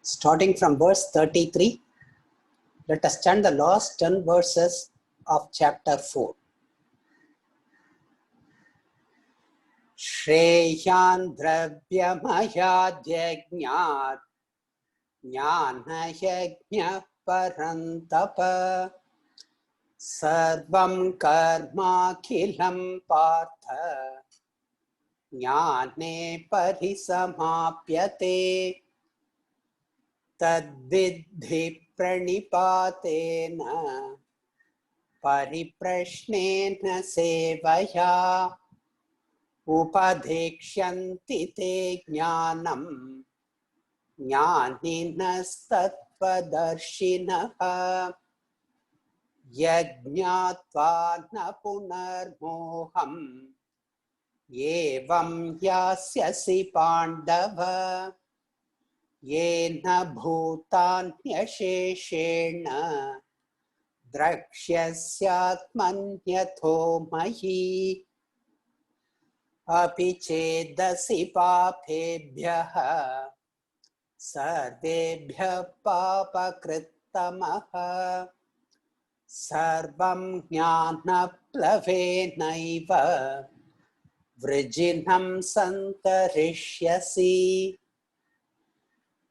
Starting from verse 33, let us chant the last 10 verses of chapter 4. Shreyan dravyamaya jnat jnana yajna parantapa sarvam karma khilam partha jnane parisamapyate तद्विद्धि प्रणिपातेन परिप्रश्नेन सेवया उपदेक्ष्यन्ति ते ज्ञानम् ज्ञानिनस्तत्त्वदर्शिनः यज्ञात्वा न पुनर्मोहम् एवं यास्यसि पाण्डव येन भूतान्यशेषेण द्रक्ष्यस्यात्मन्यथो मयि अपि चेदसि पापेभ्यः सर्वेभ्यः पापकृत्तमः सर्वं ज्ञानप्लवेनैव वृजिनं सन्तरिष्यसि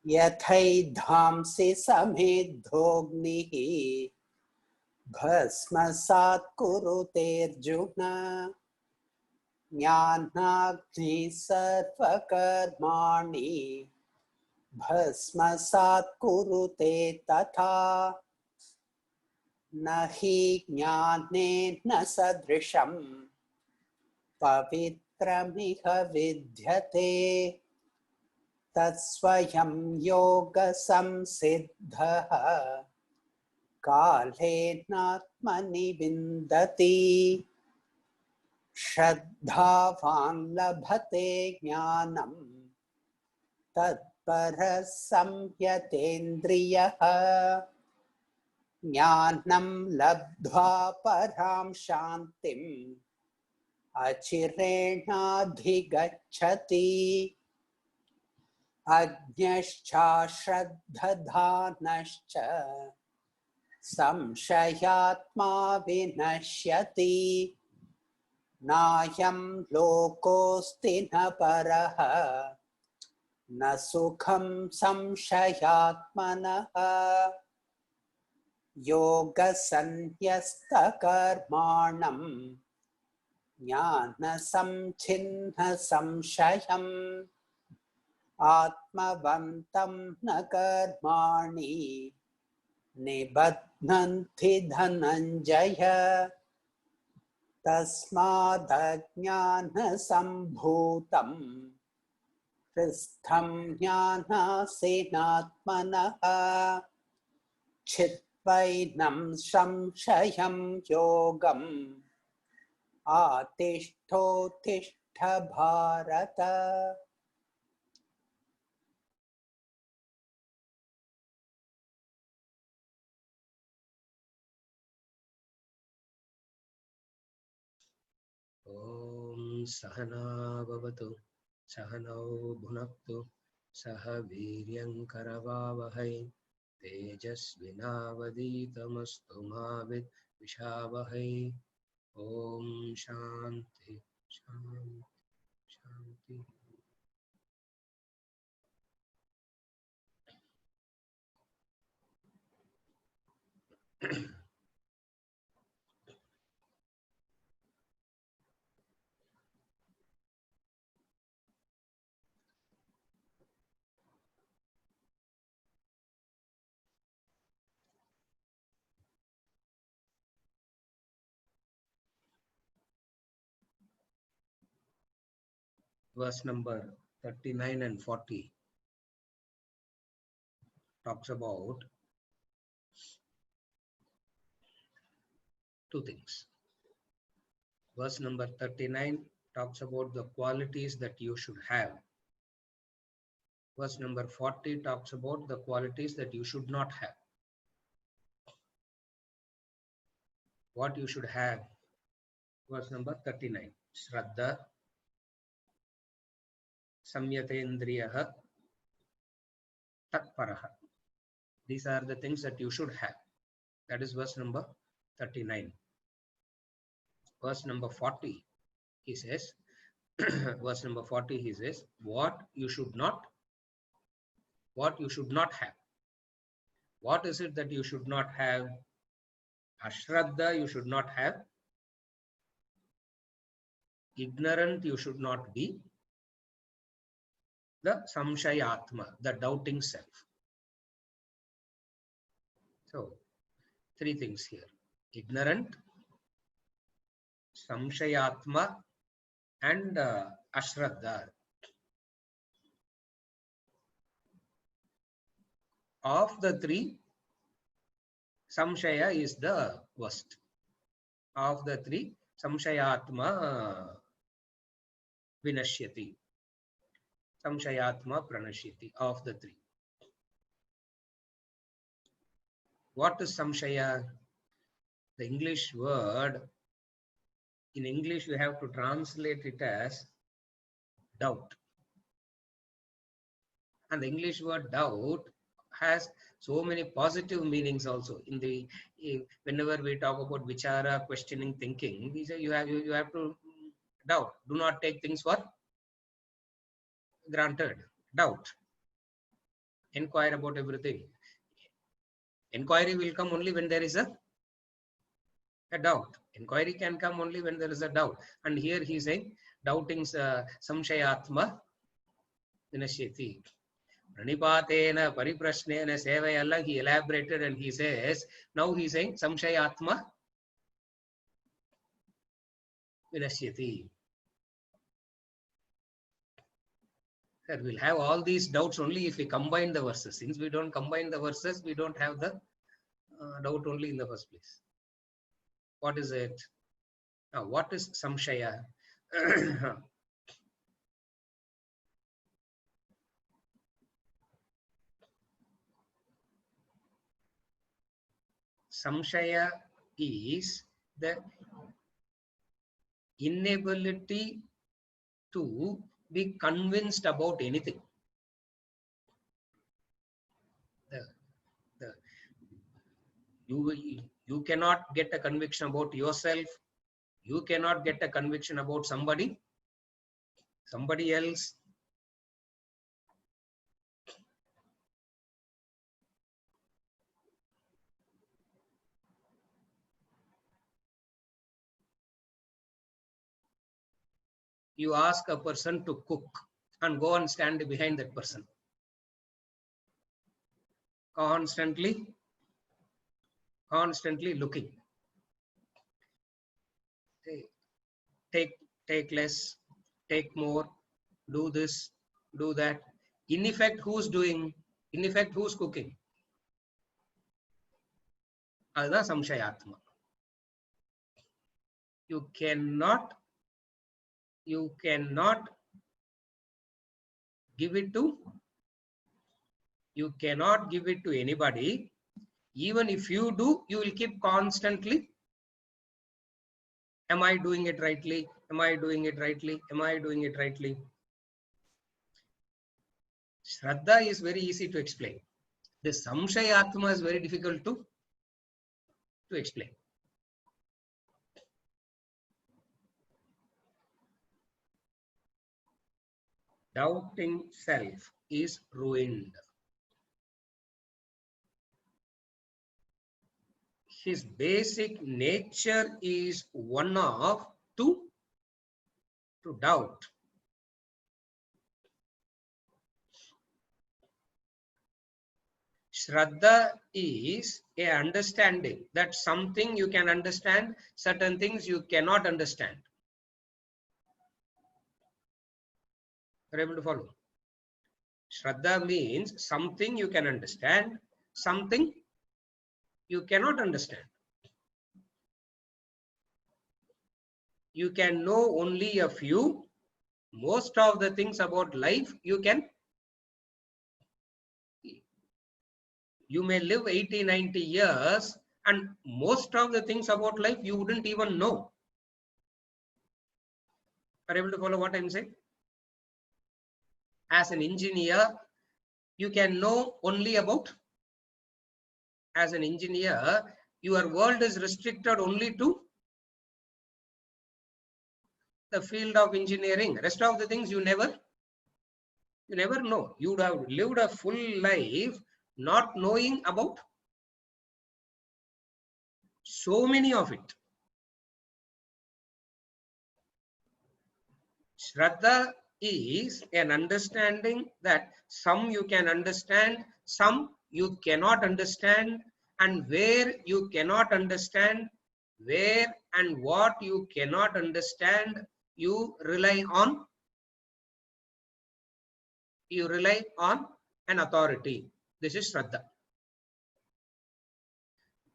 यथैधांसि समेद्धोऽग्निः भस्मसात् कुरुतेऽर्जुन ज्ञानाग्निः सर्वकर्माणि भस्मसात् कुरुते तथा न हि ज्ञानेन सदृशं पवित्रमिह विद्यते तत्स्वयं योगसंसिद्धः कालेनात्मनि विन्दति श्रद्धावान् लभते ज्ञानं तत्परः संयतेन्द्रियः ज्ञानं लब्ध्वा परां शान्तिम् अचिरेणाधिगच्छति अज्ञश्चाश्रद्धधानश्च संशयात्मा विनश्यति नायं लोकोऽस्ति न परः न सुखं संशयात्मनः योगसन्न्यस्तकर्माणं ज्ञानसंच्छिन्न संशयम् आत्मवन्तं न कर्माणि निबध्नन्ति धनञ्जय तस्मादज्ञानसम्भूतं हृस्थं ज्ञानासीनात्मनः छित्त्वैनं संशयं योगम् आतिष्ठोत्तिष्ठ भारत। ओम सहना भवतु सहनौ भुनक्तु सह वीर्यं करवावहै तेजस्विनावधीतमस्तु मा विद्विषावहै। ओम शांति शांति शांति। Verse number 39 and 40 talks about two things. Verse number 39 talks about the qualities that you should have. Verse number 40 talks about the qualities that you should not have. What you should have. Verse number 39. Shraddha, Samyatendriyaha, tatparaha. These are the things that you should have. That is verse number 39. Verse number 40, he says, verse number 40, he says, what you should not have. What is it that you should not have? Ashraddha you should not have. Ignorant you should not be. The samshayatma, the doubting self. So, three things here. Ignorant, samshayatma, and ashraddha. Of the three, samshaya is the worst. Of the three, samshayatma vinashyati. Samshayatma pranashyati. Of the three. What is samshaya? The English word, in English you have to translate it as doubt. And the English word doubt has so many positive meanings also. In the whenever we talk about vichara, questioning, thinking, we say you have to doubt. Do not take things for granted. Doubt. Inquire about everything. Inquiry will come only when there is a doubt. Inquiry can come only when there is a doubt. And here he is saying, doubting samshayatma vinashyati. Pranipatena pariprashnena sevayalla, he elaborated and he says, now he is saying samshayatma vinashyati. Sir, we'll have all these doubts only if we combine the verses. Since we don't combine the verses, we don't have the doubt only in the first place. What is it? Now, what is samshaya? Samshaya is the inability to be convinced about anything. You cannot get a conviction about yourself. You cannot get a conviction about somebody else. You ask a person to cook and go and stand behind that person. Constantly looking. Take less, take more, do this, do that. In effect, who's doing? In effect, who's cooking? That's samshayatma. You cannot give it to anybody. Even if you do, you will keep constantly, am I doing it rightly? Am I doing it rightly? Am I doing it rightly? Shraddha is very easy to explain. The samshayatma is very difficult to explain. Doubting self is ruined. His basic nature is one of to doubt. Shraddha is a understanding that something you can understand, certain things you cannot understand. Are you able to follow? Shraddha means something you can understand, something you cannot understand. You can know only a few. Most of the things about life you may live 80, 90 years and most of the things about life you wouldn't even know. Are you able to follow what I'm saying? As an engineer, you can know only about, as an engineer, your world is restricted only to the field of engineering. Rest of the things you never know. You would have lived a full life not knowing about so many of it. Shraddha is an understanding that some you can understand, some you cannot understand, and where you cannot understand, where and what you cannot understand, you rely on an authority. This is Shraddha.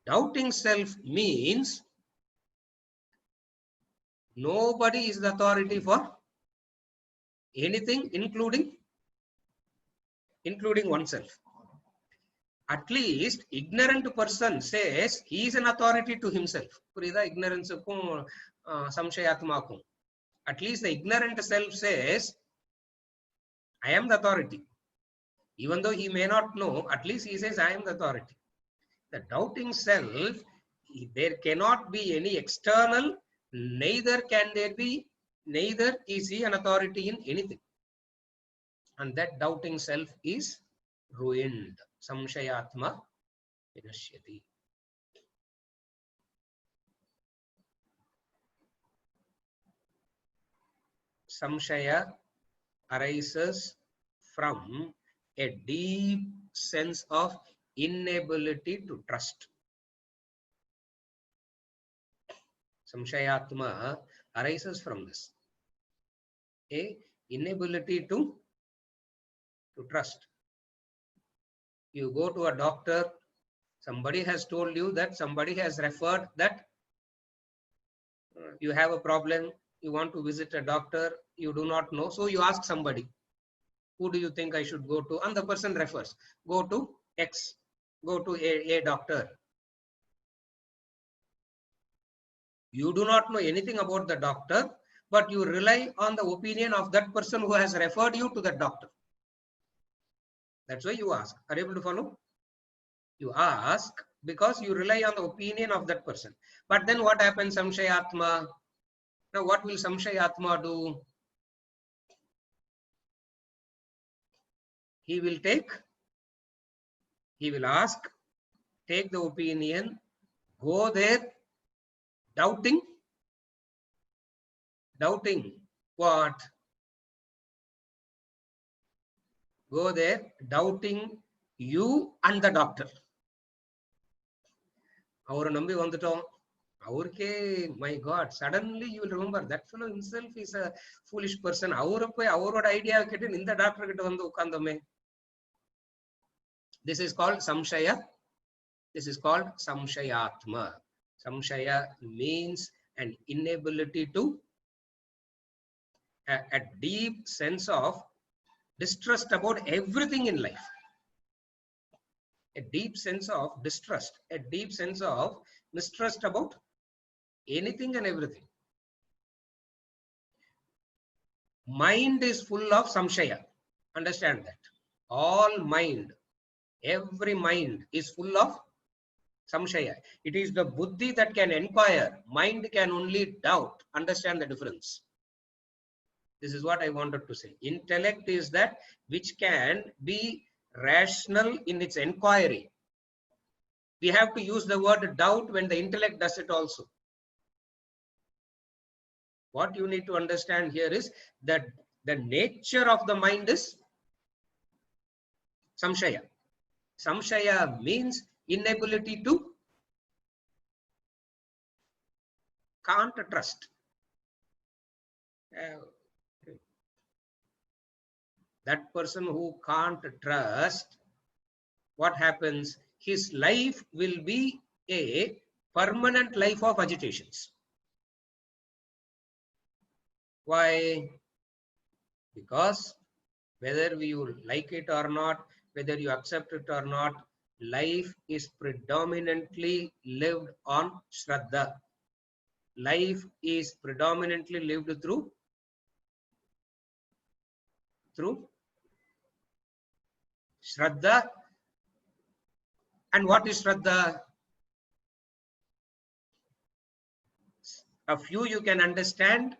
Doubting self means nobody is the authority for anything, including oneself. At least ignorant person says he is an authority to himself. Ignorance samshayatmakum. At least the ignorant self says, I am the authority. Even though he may not know, at least he says, I am the authority. The doubting self, there cannot be any external, neither is he an authority in anything. And that doubting self is ruined. Samshayatma vinashyati. Samshaya arises from a deep sense of inability to trust. Samshayatma arises from this. A inability to trust. You go to a doctor, somebody has told you that, somebody has referred that you have a problem, you want to visit a doctor, you do not know, so you ask somebody, who do you think I should go to? And the person refers, go to X, go to a doctor. You do not know anything about the doctor, but you rely on the opinion of that person who has referred you to that doctor. That's why you ask. Are you able to follow? You ask because you rely on the opinion of that person. But then what happens, Samshayatma? Now what will Samshayatma do? He will ask, take the opinion, go there, doubting what? Go there, doubting you and the doctor. Our nambi vandutom. My God, suddenly you will remember that fellow himself is a foolish person. Our idea in the doctor. This is called Samshaya. This is called Samshayatma. Samshaya means an inability to, a deep sense of distrust about everything in life. A deep sense of distrust, a deep sense of mistrust about anything and everything. Mind is full of samshaya. Understand that. All mind, every mind is full of samshaya. It is the buddhi that can inquire. Mind can only doubt. Understand the difference. This is what I wanted to say. Intellect is that which can be rational in its inquiry. We have to use the word doubt when the intellect does it also. What you need to understand here is that the nature of the mind is samshaya. Samshaya means inability to, can't trust. That person who can't trust, what happens? His life will be a permanent life of agitations. Why? Because whether you like it or not, whether you accept it or not, life is predominantly lived on Shraddha. Life is predominantly lived through Shraddha. And what is Shraddha? A few you can understand,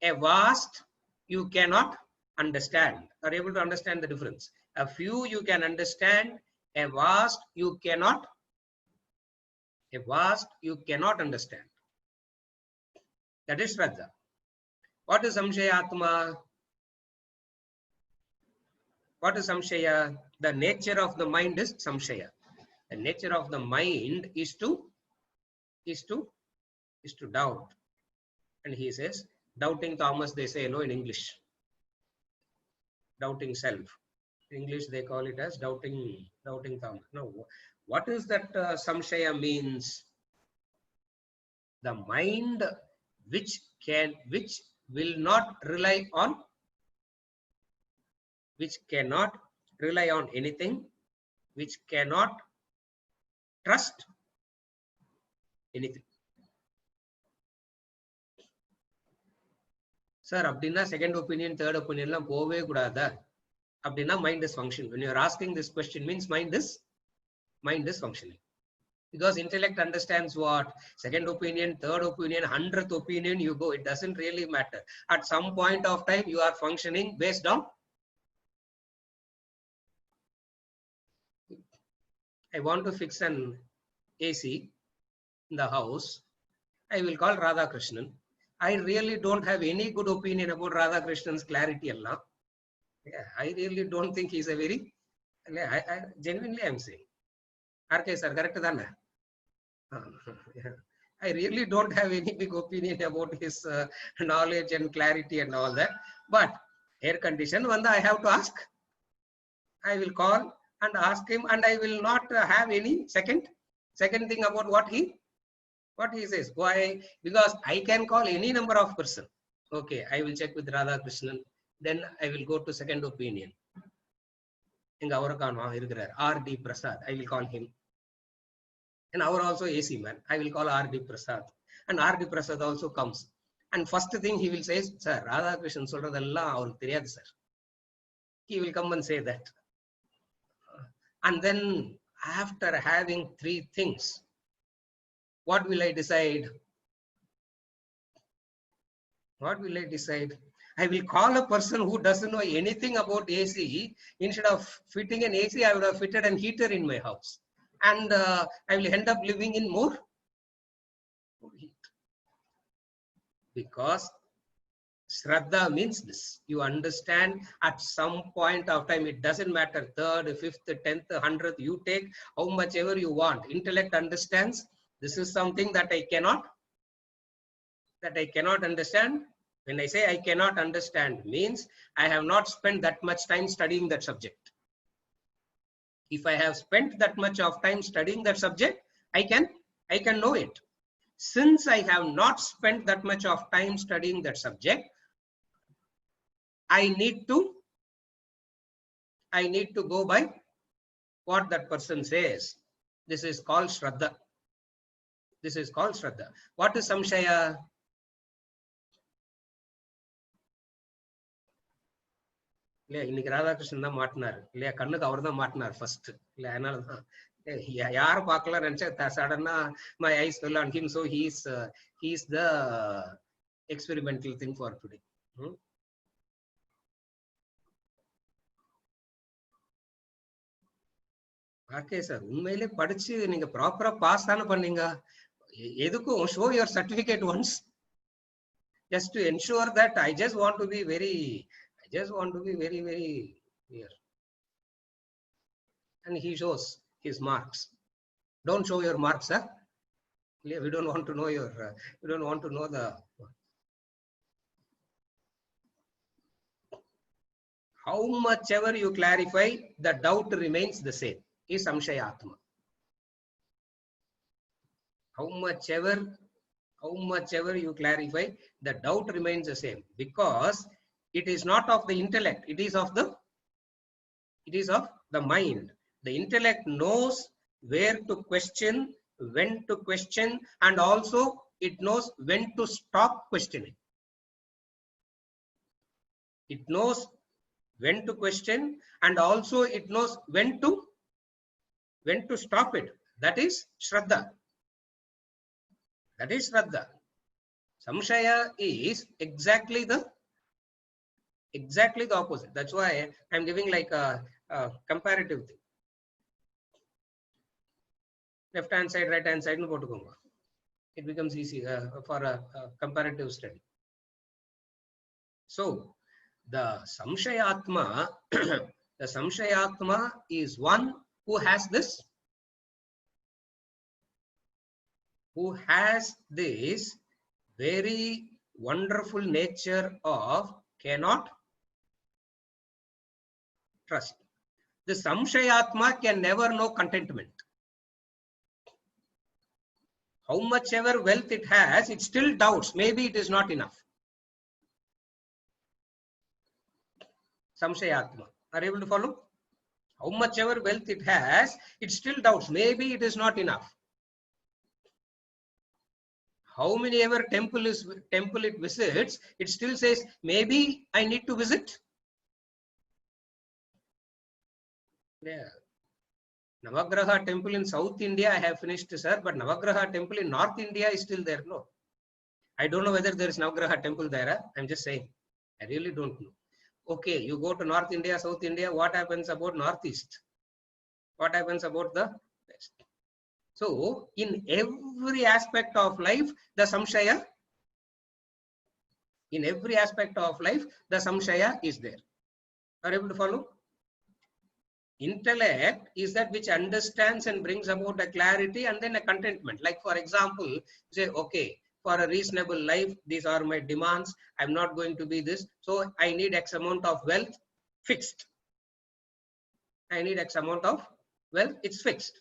a vast you cannot understand. Are you able to understand the difference? A few you can understand, a vast you cannot understand. That is Shraddha. What is Samshayatma? What is Samshaya? The nature of the mind is Samshaya. The nature of the mind is to doubt. And he says, doubting Thomas, they say, in English. Doubting self. In English, they call it as doubting Thomas. No, what is that Samshaya means? The mind which will not rely on, which cannot rely on anything, which cannot trust anything. Sir, abdina second opinion, third opinion la pove kudada. Abdina mind is functioning. When you are asking this question, means mind is functioning. Because intellect understands what? Second opinion, third opinion, 100th opinion, you go. It doesn't really matter. At some point of time, you are functioning based on. I want to fix an AC in the house. I will call Radhakrishnan. I really don't have any good opinion about Radhakrishnan's clarity. Allah. Yeah, I really don't think he's a very. I genuinely am saying. RK sir, correct? I really don't have any big opinion about his knowledge and clarity and all that. But air condition, one I have to ask. I will call and ask him, and I will not have any second thing about what he says. Why? Because I can call any number of person. Okay, I will check with Radhakrishnan. Then I will go to second opinion. R.D. Prasad. I will call him. And our also AC man. I will call R.D. Prasad. And R.D. Prasad also comes. And first thing he will say, sir, Radhakrishnan solradalla avarukku theriyadu sir. He will come and say that. And then after having three things, what will I decide? What will I decide? I will call a person who doesn't know anything about AC. Instead of fitting an AC, I would have fitted a heater in my house. And I will end up living in more heat. Because Shraddha means this. You understand at some point of time, it doesn't matter, 3rd, 5th, 10th, 100th, you take how much ever you want. Intellect understands this is something that I cannot understand. When I say I cannot understand, means I have not spent that much time studying that subject. If I have spent that much of time studying that subject, I can know it. Since I have not spent that much of time studying that subject, I need to go by what that person says. This is called Shraddha. This is called Shraddha. What is Samshaya? இன்னைக்கு ராதாகிருஷ்ணன் தான் மாட்டினார் இல்லையா, கண்ணுக்கு அவர் தான் மாட்டினார் first இல்ல, அதனாலதான் யாரும் பார்க்கலாம் நினைச்சா சடனா my eyes fell on him, so he is the experimental thing for today. Okay sir, உண்மையிலே படிச்சு நீங்க ப்ராப்பரா பாஸ் தானே பண்ணீங்க. எதுக்கும் show your certificate once, just to ensure that I just want to be very clear. And he shows his marks. Don't show your marks, sir. We don't want to know your. We don't want to know the. How much ever you clarify, the doubt remains the same. Is Samshayatma. How much ever you clarify, the doubt remains the same, because it is not of the intellect, it is of the mind. The intellect knows where to question, when to question, and also it knows when to stop questioning. It knows when to question, and also it knows when to stop it. That is Shraddha. That is Shraddha. Samshaya is exactly the opposite. That's why I'm giving like a comparative thing. Left hand side, right hand side, it becomes easy for a comparative study. So the Samshayatma, the Samshayatma is one who has this very wonderful nature of cannot trust. The Samshayatma can never know contentment. How much ever wealth it has, it still doubts. Maybe it is not enough. Samshayatma. Are you able to follow? How much ever wealth it has, it still doubts. Maybe it is not enough. How many ever temple it visits, it still says, maybe I need to visit. Yeah. Navagraha temple in South India, I have finished, sir, but Navagraha temple in North India is still there. No. I don't know whether there is Navagraha temple there. I'm just saying. I really don't know. Okay, you go to North India, South India, what happens about Northeast? What happens about the West? So, in every aspect of life, the Samshaya, in every aspect of life, the Samshaya is there. Are you able to follow? Intellect is that which understands and brings about a clarity and then a contentment. Like for example, say, okay, for a reasonable life, these are my demands. I'm not going to be this. So I need X amount of wealth fixed. I need X amount of wealth, it's fixed.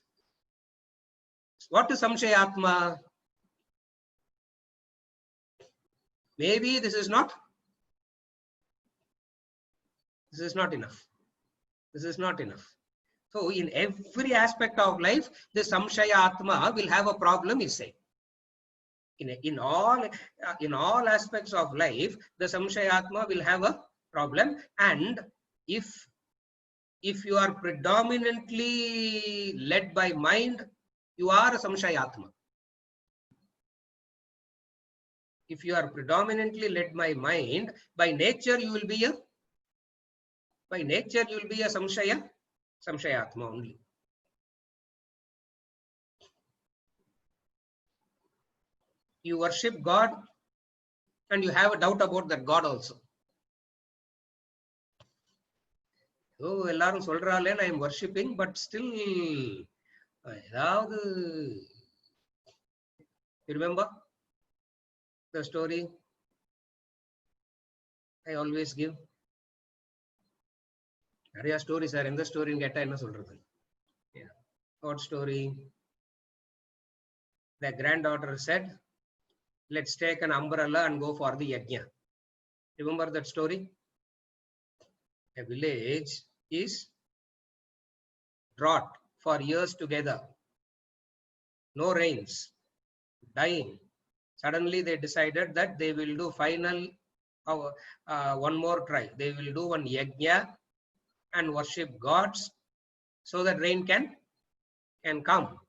What is Samshayatma? Maybe this is not enough. This is not enough. So in every aspect of life, the Samshaya Atma will have a problem, is saying. In all aspects of life, the Samshaya Atma will have a problem. And if you are predominantly led by mind, you are a Samshaya Atma. If you are predominantly led by mind, by nature you will be a Samshaya Atma only. You worship God and you have a doubt about that God also. Oh, ellarum solrale, I am worshipping, but still, you remember the story I always give? Nariya stories are in the story in Getta enna solradhu. Yeah. What story? The granddaughter said, let's take an umbrella and go for the yajna. Remember that story? A village is drought for years together. No rains, dying. Suddenly they decided that they will do one more try. They will do one yajna and worship gods so that rain can come.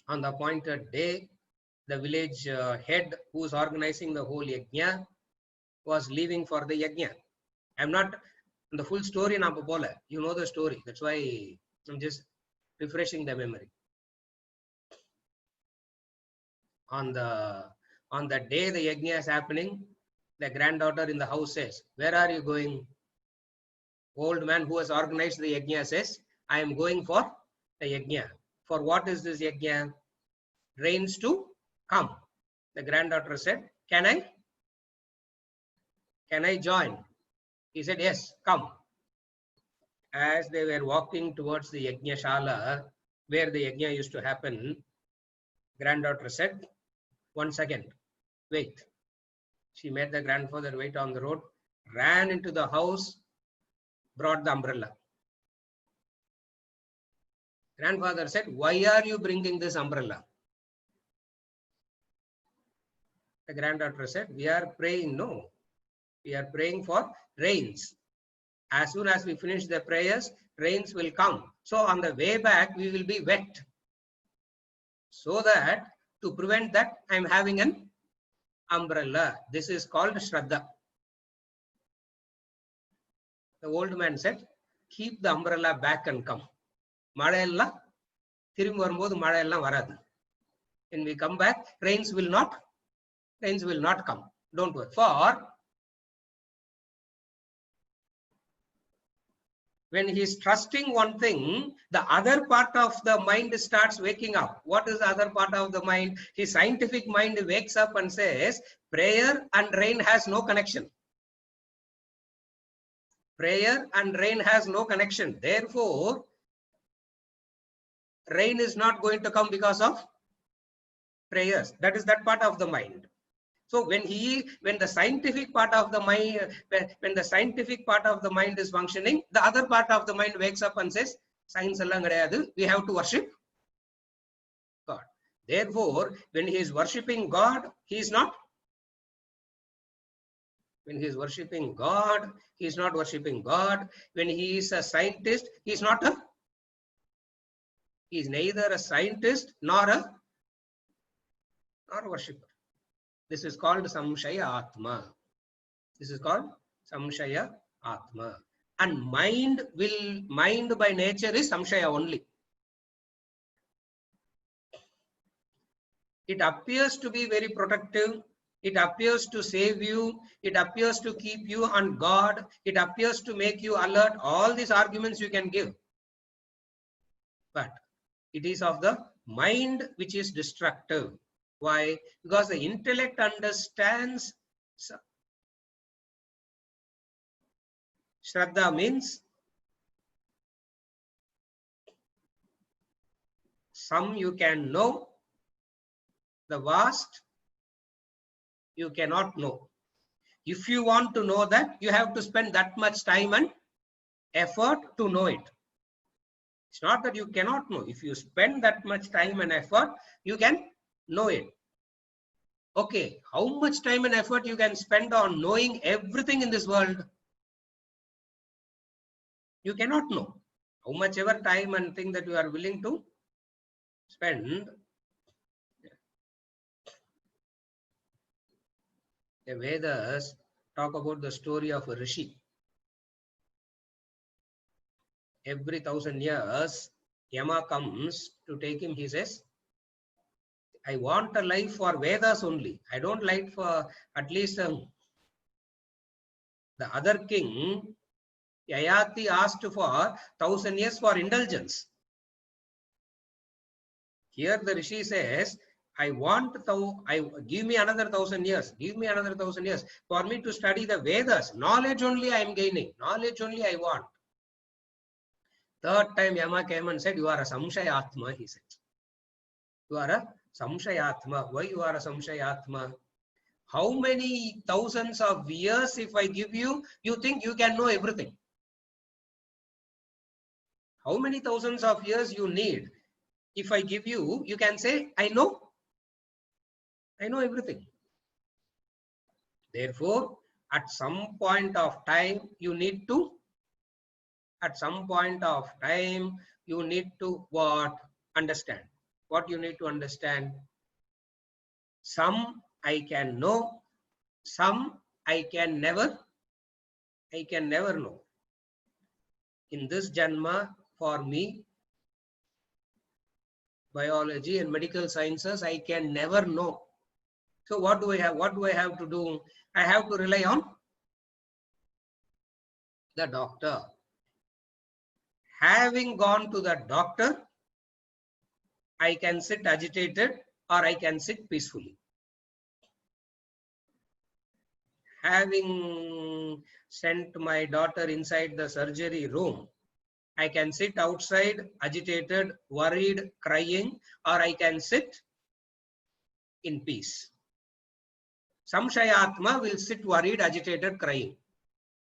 On the appointed day, the village head who is organizing the whole yajna was leaving for the yajna. I'm not the full story, you know the story. That's why I'm just refreshing the memory. On the day the yajna is happening, the granddaughter in the house says, where are you going? Old man who has organized the yajna says, I am going for the yajna. For what is this yajna? Rains to come. The granddaughter said, can I join? He said, yes, come. As they were walking towards the yajna shala, where the yajna used to happen, granddaughter said, 1 second, wait. She made the grandfather wait on the road, ran into the house, brought the umbrella. Grandfather said, why are you bringing this umbrella? The granddaughter said, we are praying. No, we are praying for rains. As soon as we finish the prayers, rains will come. So on the way back, we will be wet. So that to prevent that, I am having an umbrella. This is called Shraddha. The old man said, keep the umbrella back and come. When we come back, rains will not come. Don't worry. For when he is trusting one thing, the other part of the mind starts waking up. What is the other part of the mind? His scientific mind wakes up and says, prayer and rain has no connection. Prayer and rain has no connection. Therefore, rain is not going to come because of prayers. That is that part of the mind. So when the scientific part of the mind, when the scientific part of the mind is functioning, the other part of the mind wakes up and says, science allang kedayadu, we have to worship God. Therefore, when he is worshipping God, he is not. When he is worshipping God, he is not worshipping God. When he is a scientist, he is not a. He is neither a scientist nor a worshipper. This is called Samshaya Atma. This is called Samshaya Atma. And mind by nature is Samshaya only. It appears to be very protective. It appears to save you. It appears to keep you on guard. It appears to make you alert. All these arguments you can give. But it is of the mind which is destructive. Why? Because the intellect understands. Shraddha means some you can know, the vast you cannot know. If you want to know that, you have to spend that much time and effort to know it. It's not that you cannot know. If you spend that much time and effort, you can know it. Okay, how much time and effort you can spend on knowing everything in this world? You cannot know. How much ever time and thing that you are willing to spend. The Vedas talk about the story of a Rishi. Every 1,000 years, Yama comes to take him. He says, I want a life for Vedas only. I don't like for at least the other king. Yayati asked for 1,000 years for indulgence. Here the Rishi says, I want give me another 1,000 years. Give me another 1,000 years for me to study the Vedas. Knowledge only I am gaining. Knowledge only I want. Third time Yama came and said, you are a Samshayatma, he said. You are a Samshayatma. Why you are a Samshayatma? How many thousands of years if I give you, you think you can know everything? How many thousands of years you need? If I give you, you can say, I know everything. Therefore, at some point of time, you need to what? Understand. What you need to understand? Some I can know, some I can never know. In this Janma, for me, biology and medical sciences, I can never know. So what do I have? What do I have to do? I have to rely on the doctor. Having gone to the doctor, I can sit agitated or I can sit peacefully. Having sent my daughter inside the surgery room, I can sit outside agitated, worried, crying, or I can sit in peace. Samshayatma will sit worried, agitated, crying.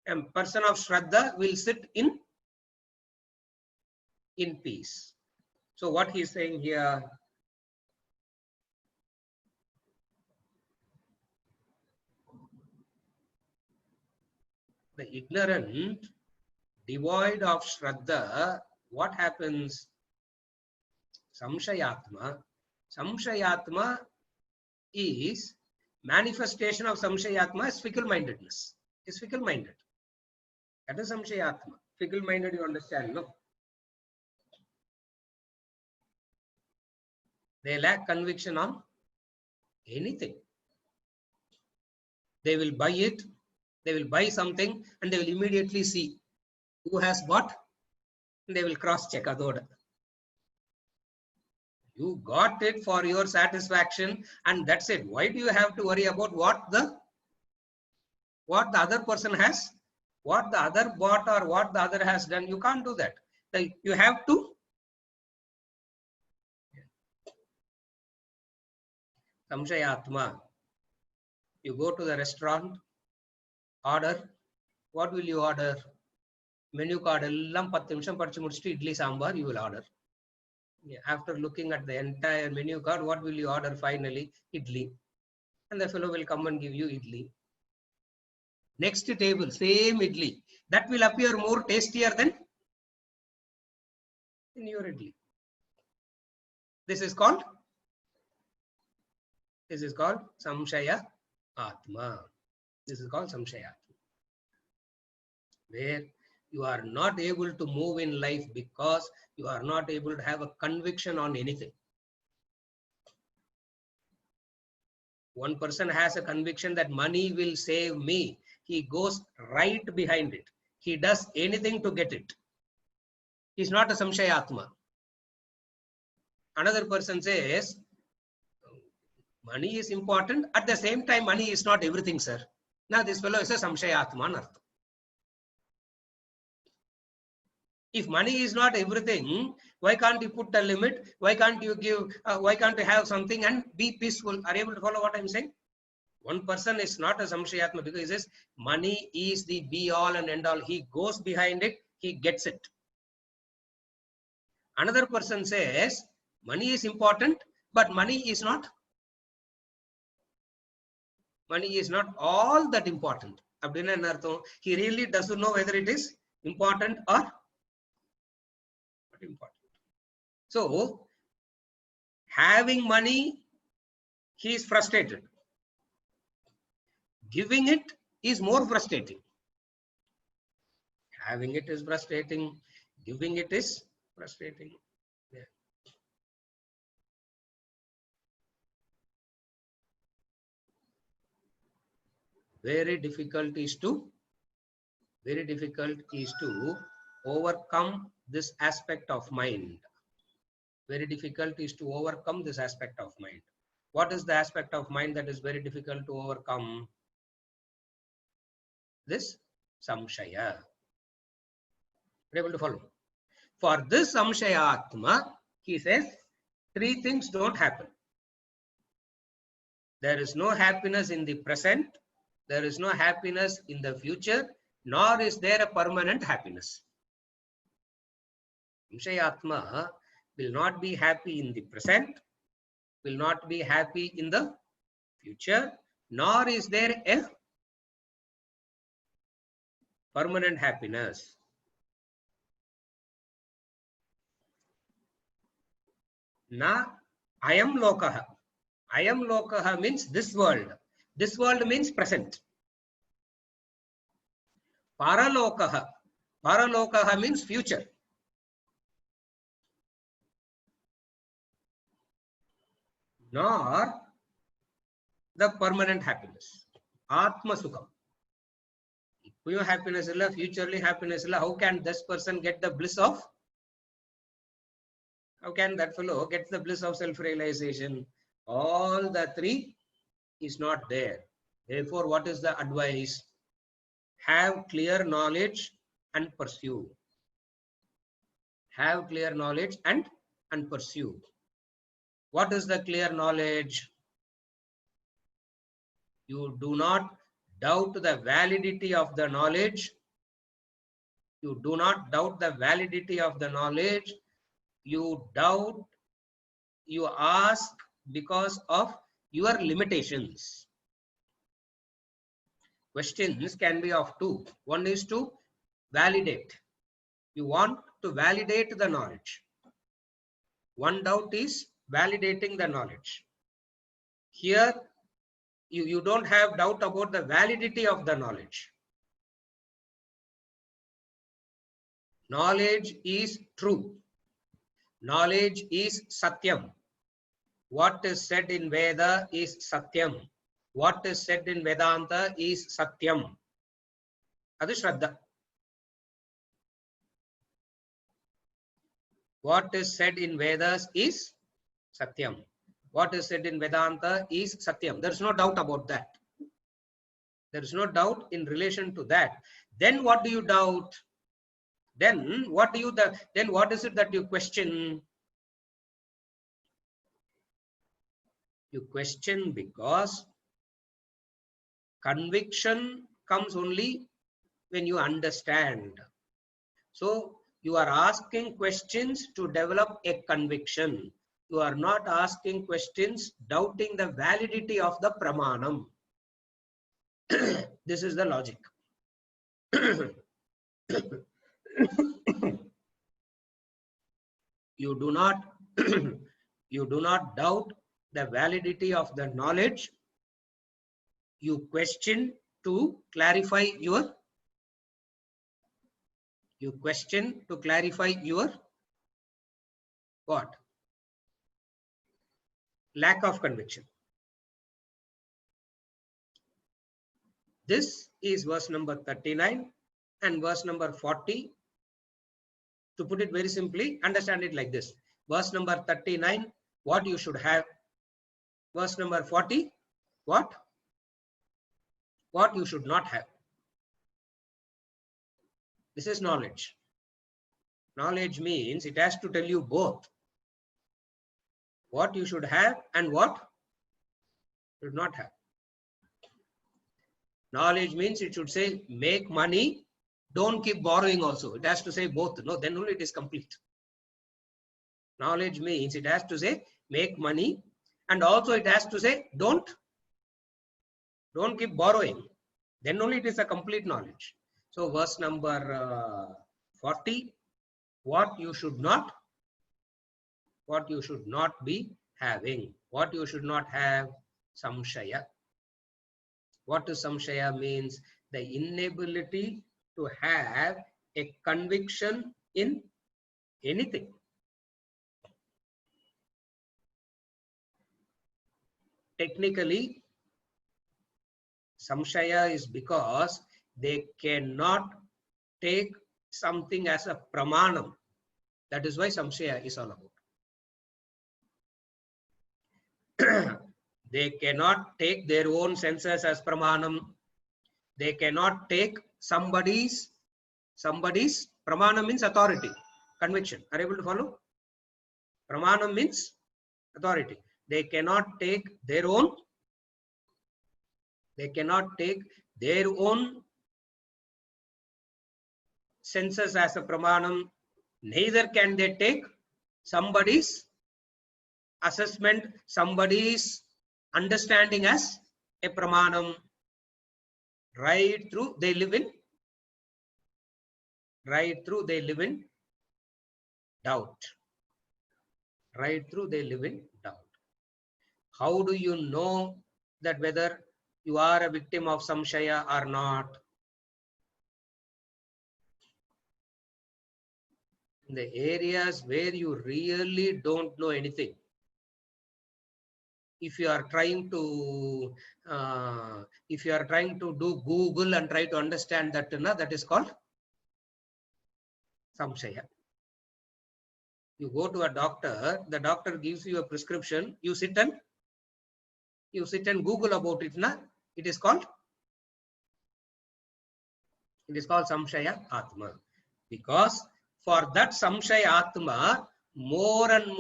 A person of Shraddha will sit in peace. So what he is saying here, the ignorant devoid of Shraddha, what happens? Samshayatma. Samshayatma is manifestation of Samshayatma is fickle-mindedness. Is fickle-minded. That is Samshayatma. Fickle-minded, you understand, no? They lack conviction on anything. They will buy it, they will buy something, and they will immediately see who has bought, and they will cross-check adoda. You got it for your satisfaction, and that's it. Why do you have to worry about what the other person has, what the other bought, or what the other has done? You can't do that. You have to Samshayatma. You go to the restaurant, order. What will you order? Menu card ellam 10 nimisham padichu mudichittu idli sambar you will order. After looking at the entire menu card, what will you order finally? Idli. And the fellow will come and give you idli. Next table, same idli. That will appear more tastier than in your idli. This is called Samshaya Atma. This is called Samshaya Atma. Where you are not able to move in life because you are not able to have a conviction on anything. One person has a conviction that money will save me. He goes right behind it. He does anything to get it. He's not a Samshayatma. Another person says, money is important. At the same time, money is not everything, sir. Now this fellow is a Samshayatma. If money is not everything, why can't you put a limit? Why can't you give, why can't you have something and be peaceful? Are you able to follow what I'm saying? One person is not a Samshayatma because he says money is the be all and end all. He goes behind it, he gets it. Another person says money is important, but money is not all that important. He really doesn't know whether it is important or not important. So, having money, he is frustrated. Giving it is more frustrating. Having it is frustrating. Giving it is frustrating. Yeah. Very difficult is to overcome this aspect of mind. Very difficult is to overcome this aspect of mind. What is the aspect of mind that is very difficult to overcome? This Samshaya. Are you able to follow? For this Samshaya Atma, he says, three things don't happen. There is no happiness in the present, there is no happiness in the future, nor is there a permanent happiness. Samshayatma will not be happy in the present, will not be happy in the future, nor is there a permanent happiness. Na ayam lokaha. Ayam lokaha means this world. This world means present. Paralokaha. Paralokaha means future. Nor the permanent happiness. Atma Sukham. Your happiness illa, futurely happiness illa. How can this person get the bliss of? How can that fellow get the bliss of self-realization? All the three is not there. Therefore, what is the advice? Have clear knowledge and pursue. Have clear knowledge and pursue. What is the clear knowledge? You do not doubt the validity of the knowledge. You do not doubt the validity of the knowledge. You doubt, you ask because of your limitations. Questions can be of two. One is to validate. You want to validate the knowledge. One doubt is validating the knowledge. Here, you don't have doubt about the validity of the knowledge. Knowledge is true. Knowledge is Satyam. What is said in Veda is Satyam. What is said in Vedanta is Satyam. Adu Shraddha. What is said in Vedas is Satyam. What is said in Vedanta is Satyam. There is no doubt about that. There is no doubt in relation to that. Then what do you doubt? Then what is it that you question? You question because conviction comes only when you understand. So you are asking questions to develop a conviction. You are not asking questions doubting the validity of the pramanam. This is the logic. You do not doubt the validity of the knowledge. You question to clarify your what? Lack of conviction. This is verse number 39 and verse number 40. To put it very simply, understand it like this. Verse number 39, what you should have. Verse number 40, what you should not have. This is knowledge. Knowledge means it has to tell you both what you should have and what you should not have. Knowledge means it should say make money, don't keep borrowing also. It has to say both. No, then only it is complete. Knowledge means it has to say make money, and also it has to say don't keep borrowing. Then only it is a complete knowledge. So verse number 40, what you should not be having. What you should not have, samshaya. What is samshaya means? The inability to have a conviction in anything. Technically, samshaya is because they cannot take something as a pramanam. That is why samshaya is all about. They cannot take their own senses as pramanam. They cannot take somebody's pramanam means authority, conviction. Are you able to follow? Pramanam means authority. They cannot take their own senses as a pramanam. Neither can they take somebody's assessment, somebody's understanding as a pramanam. Right through they live in doubt. Right through they live in doubt. How do you know that whether you are a victim of samshaya or not? In the areas where you really don't know anything. If you are trying to do Google and try to understand that, that is called samshaya. You go to a doctor, the doctor gives you a prescription, you sit and Google about it, it is called samshaya atma. Because for that samshaya atma, more and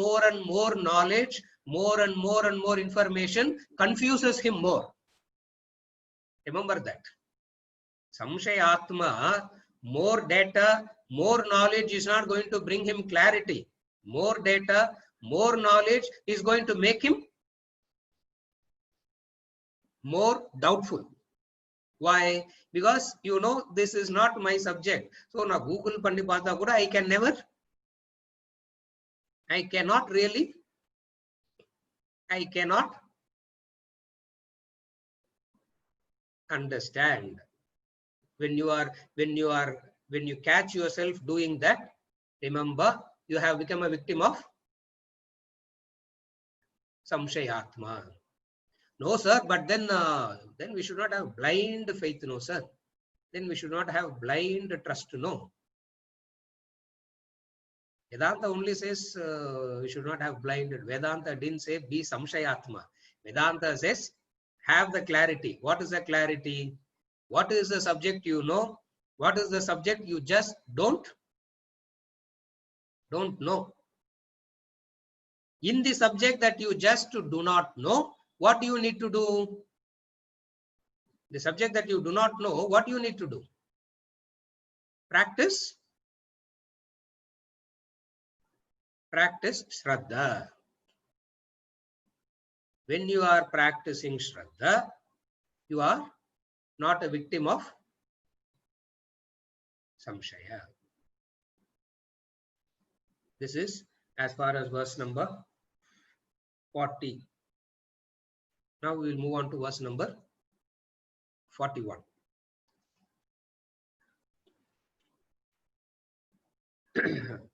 more knowledge, more and more information confuses him more. Remember that. Samshaya atma, more data, more knowledge is not going to bring him clarity. More data, more knowledge is going to make him more doubtful. Why? Because you know this is not my subject. So now Google panni paatha kuda I cannot understand. When you catch yourself doing that, remember you have become a victim of samshayatma. No, sir, but then we should not have blind faith, no, sir. Then we should not have blind trust, no. Vedanta only says we should not have blind. Vedanta didn't say be samshayatma. Vedanta says have the clarity. What is the clarity? What is the subject you know? What is the subject you just don't know? In the subject that you just do not know, what do you need to do? The subject that you do not know, what do you need to do? Practice Shraddha. When you are practicing Shraddha, you are not a victim of samshaya. This is as far as verse number 40. Now we will move on to verse number 41.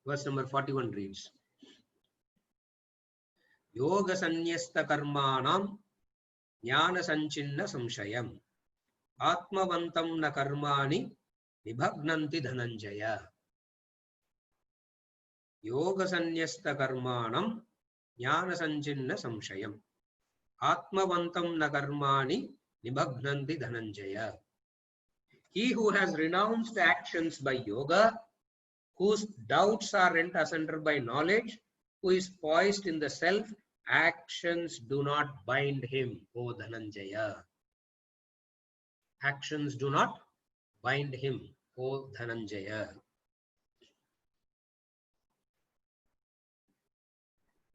Verse number 41 reads, Yoga sanyasta karmanam jnana sanchinna samshayam atmavantam na karmani nibhagnanti dhananjaya. Yoga sanyasta karmanam jnana sanchinna samshayam atmavantam na karmani nibhagnanti dhananjaya. He who has renounced actions by yoga, whose doubts are rent asunder by knowledge, who is poised in the self, actions do not bind him, O Dhananjaya. Actions do not bind him, O Dhananjaya.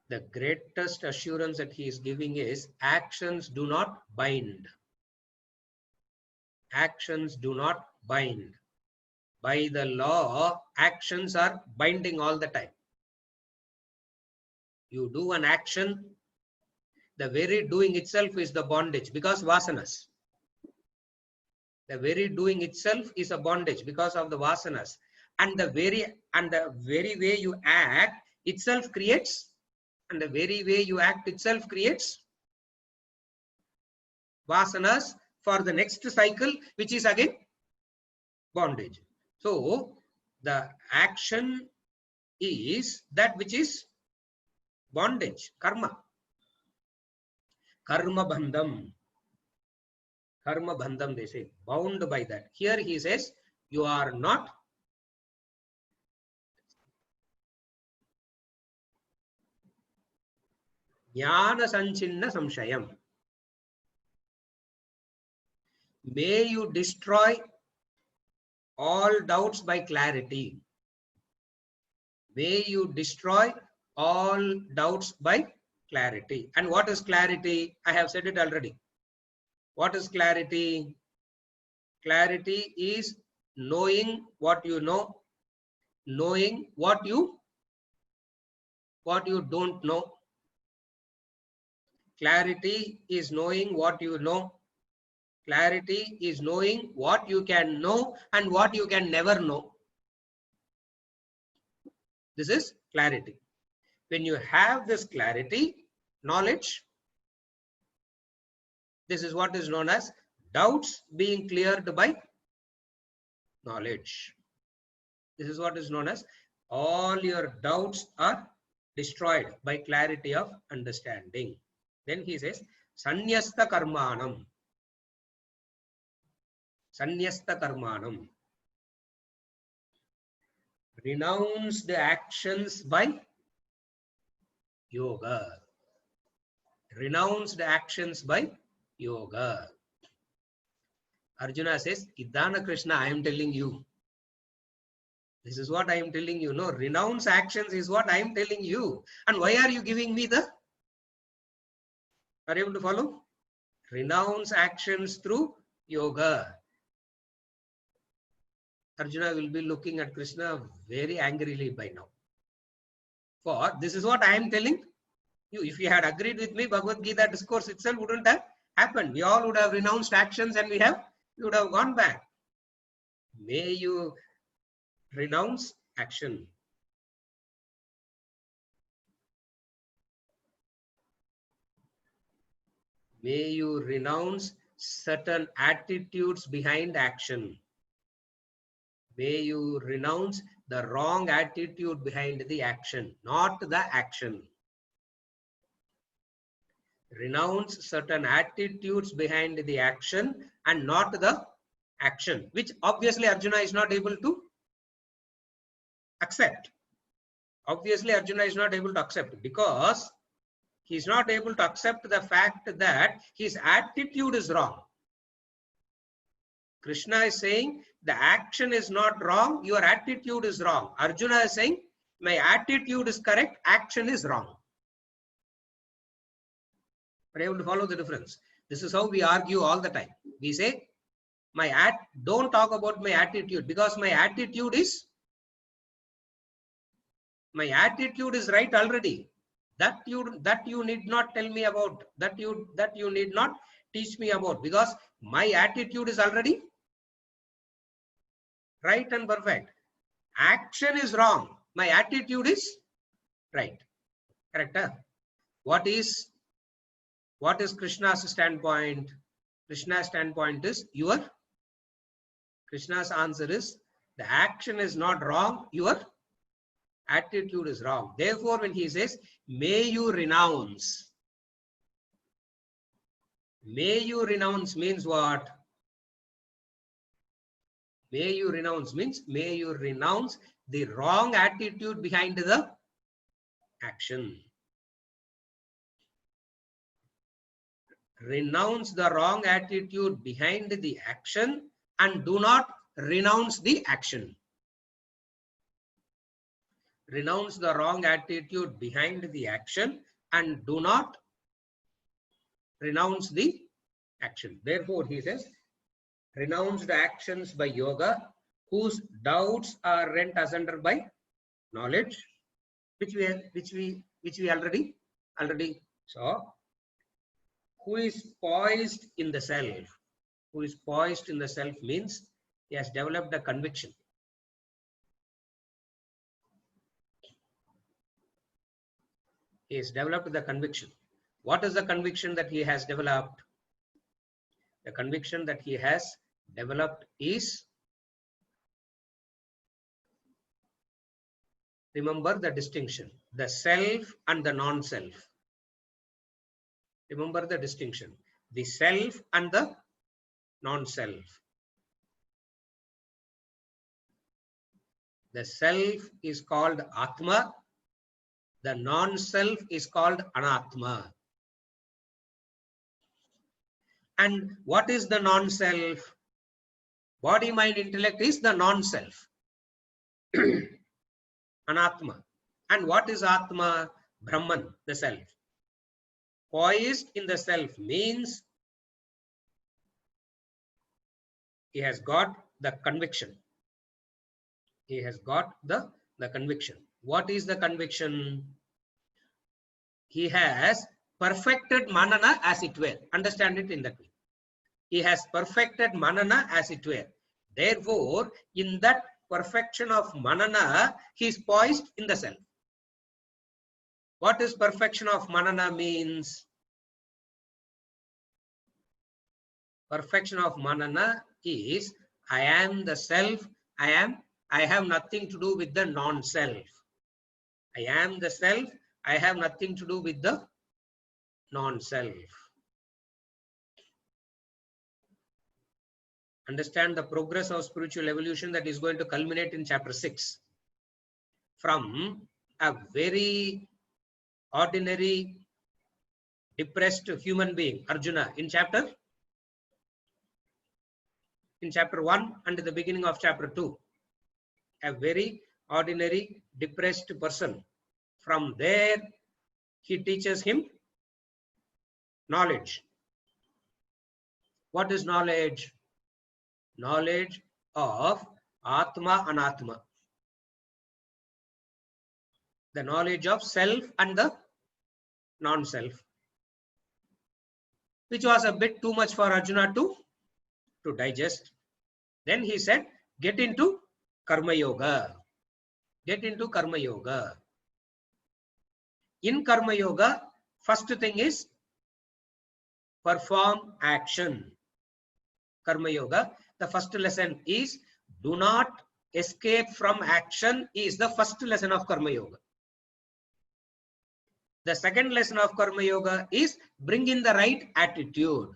The greatest assurance that he is giving is actions do not bind. Actions do not bind. By the law, actions are binding all the time. You do an action, the very doing itself is the bondage because vasanas. The very doing itself is a bondage because of the vasanas. And the very way you act itself creates, and the very way you act itself creates vasanas for the next cycle, which is again bondage. So the action is that which is bondage, karma. Karma bandham. Karma bandham, they say, bound by that. Here he says, you are not jnana sanchinna samshayam. May you destroy all doubts by clarity. May you destroy all doubts by clarity. And what is clarity? I have said it already. What is clarity? Clarity is knowing what you know, knowing what you don't know. Clarity is knowing what you know. Clarity is knowing what you can know and what you can never know. This is clarity. When you have this clarity, knowledge, this is what is known as doubts being cleared by knowledge. This is what is known as all your doubts are destroyed by clarity of understanding. Then he says, Sanyasta karmanam. Sanyasta karmanam. Renounce the actions by yoga. Renounce the actions by yoga. Arjuna says, Idana Krishna, I am telling you. This is what I am telling you. No, renounce actions is what I am telling you. And why are you giving me the? Are you able to follow? Renounce actions through yoga. Arjuna will be looking at Krishna very angrily by now. For this is what I am telling you. If you had agreed with me, Bhagavad Gita discourse itself wouldn't have happened. We all would have renounced actions and we would have gone back. May you renounce action. May you renounce certain attitudes behind action. May you renounce the wrong attitude behind the action, not the action. Renounce certain attitudes behind the action and not the action, which obviously Arjuna is not able to accept. Obviously Arjuna is not able to accept because he is not able to accept the fact that his attitude is wrong. Krishna is saying the action is not wrong, your attitude is wrong. Arjuna is saying my attitude is correct, action is wrong. Are you able to follow the difference? This is how we argue all the time. We say don't talk about my attitude because my attitude is right already. That you need not tell me about, that you need not teach me about, because my attitude is already right and perfect. Action is wrong, my attitude is right. Correct? Huh? What is Krishna's standpoint? Krishna's standpoint is Krishna's answer is the action is not wrong, your attitude is wrong. Therefore, when he says, may you renounce means what? May you renounce means may you renounce the wrong attitude behind the action. Renounce the wrong attitude behind the action and do not renounce the action. Renounce the wrong attitude behind the action and do not renounce the action. Therefore, he says, renounced actions by yoga, whose doubts are rent asunder by knowledge, which we already saw. Who is poised in the self? Who is poised in the self means he has developed a conviction. He has developed the conviction. What is the conviction that he has developed? The conviction that he has developed is, remember the distinction, the self and the non-self. Remember the distinction, the self and the non-self. The self is called Atma, the non-self is called Anatma. And what is the non-self? Body, mind, intellect is the non-self. Anatma. And what is Atma? Brahman, the self. Poised in the self means he has got the conviction. He has got the conviction. What is the conviction? He has perfected manana as it were. Understand it in that way. He has perfected manana as it were. Therefore, in that perfection of manana, he is poised in the self. What is perfection of manana means? Perfection of manana is I am the self, I have nothing to do with the non-self. I am the self, I have nothing to do with the non-self. Understand the progress of spiritual evolution that is going to culminate in chapter 6. From a very ordinary, depressed human being, Arjuna, in chapter 1 and the beginning of chapter 2. A very ordinary, depressed person. From there, he teaches him knowledge. What is knowledge? knowledge of Atma, Anatma. The knowledge of self and the non-self, which was a bit too much for Arjuna to digest. Then he said, get into Karma Yoga. Get into Karma Yoga. In Karma Yoga, first thing is perform action. Karma Yoga, the first lesson is do not escape from action is the first lesson of Karma Yoga. The second lesson of Karma Yoga is bring in the right attitude.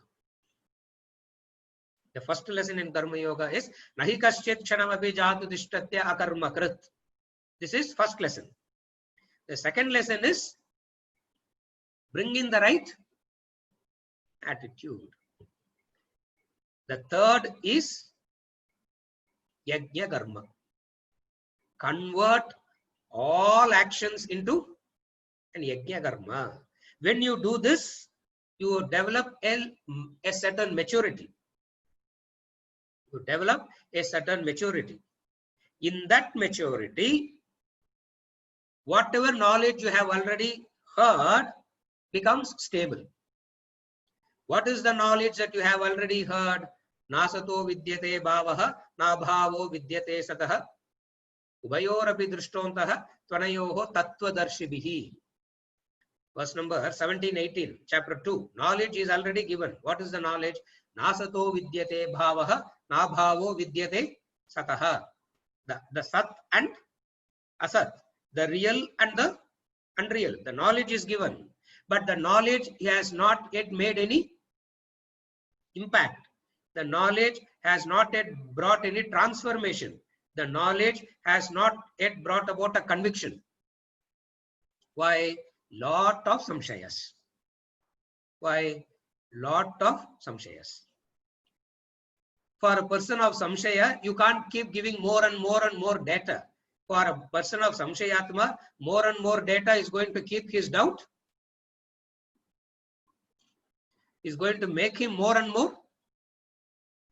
The first lesson in Karma Yoga is Nahi kaschit kshanamapi jatu tishtatya akarma krit. This is first lesson. The second lesson is bring in the right attitude. The third is Yajna Karma. Convert all actions into an Yajna Karma. When you do this, you develop a certain maturity. You develop a certain maturity. In that maturity, whatever knowledge you have already heard becomes stable. What is the knowledge that you have already heard? Nasato vidyate bhavaha, nabhavo vidyate sataha, ubayorapi drishtontaha, tvanayoho tattvadarshibhihi. Verse number 17-18, chapter 2. Knowledge is already given. What is the knowledge? Nasato vidyate bhavaha, nabhavo vidyate sataha. The sat and asat, the real and the unreal. The knowledge is given, but the knowledge has not yet made any impact. The knowledge has not yet brought any transformation. The knowledge has not yet brought about a conviction. Why? Lot of samshayas. Why? Lot of samshayas. For a person of samshaya, you can't keep giving more and more and more data. For a person of samshayatma, more and more data is going to keep his doubt. Is going to make him more and more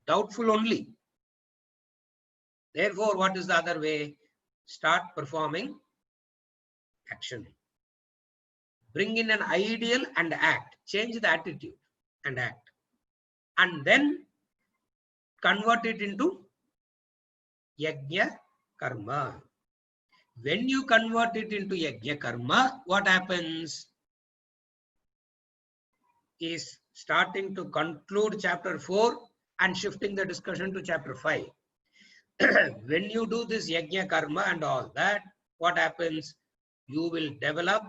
doubtful only. Therefore, what is the other way? Start performing action. Bring in an ideal and act. Change the attitude and act. And then convert it into Yajna Karma. When you convert it into Yajna Karma, what happens? Is starting to conclude chapter 4 and shifting the discussion to chapter 5. When you do this Yajna Karma and all that, what happens? You will develop,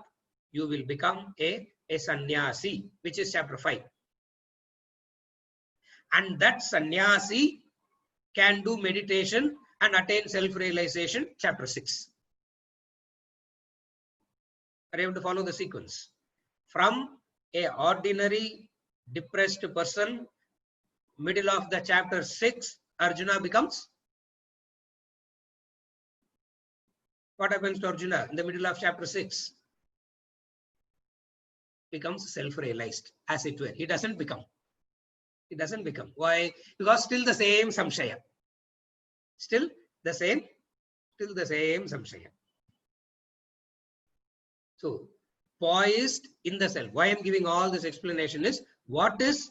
you will become a sannyasi, which is chapter 5. And that sannyasi can do meditation and attain self-realization, chapter 6. Are you able to follow the sequence? From a ordinary depressed person, middle of the chapter 6, Arjuna becomes. What happens to Arjuna in the middle of chapter 6? Becomes self-realized, as it were. He doesn't become. He doesn't become. Why? Because still the same samshaya. Still the same samshaya. So, poised in the self. Why I am giving all this explanation is, what is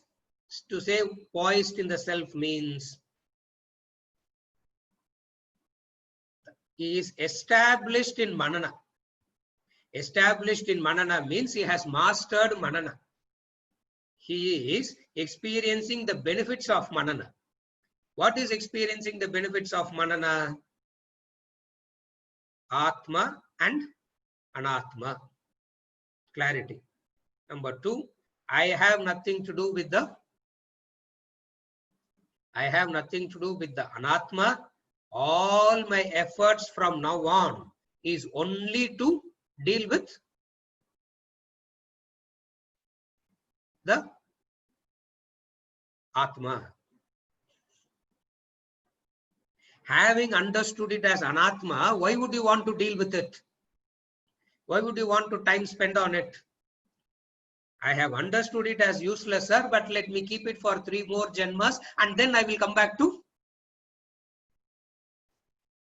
to say poised in the self means? He is established in manana. Established in manana means he has mastered manana. He is experiencing the benefits of manana. What is experiencing the benefits of manana? Atma and Anatma. Clarity. Number 2, I have nothing to do with the Anatma. All my efforts from now on is only to deal with the Atma. Having understood it as Anatma, why would you want to deal with it? Why would you want to time spend on it? I have understood it as useless, sir, but let me keep it for 3 more janmas and then I will come back to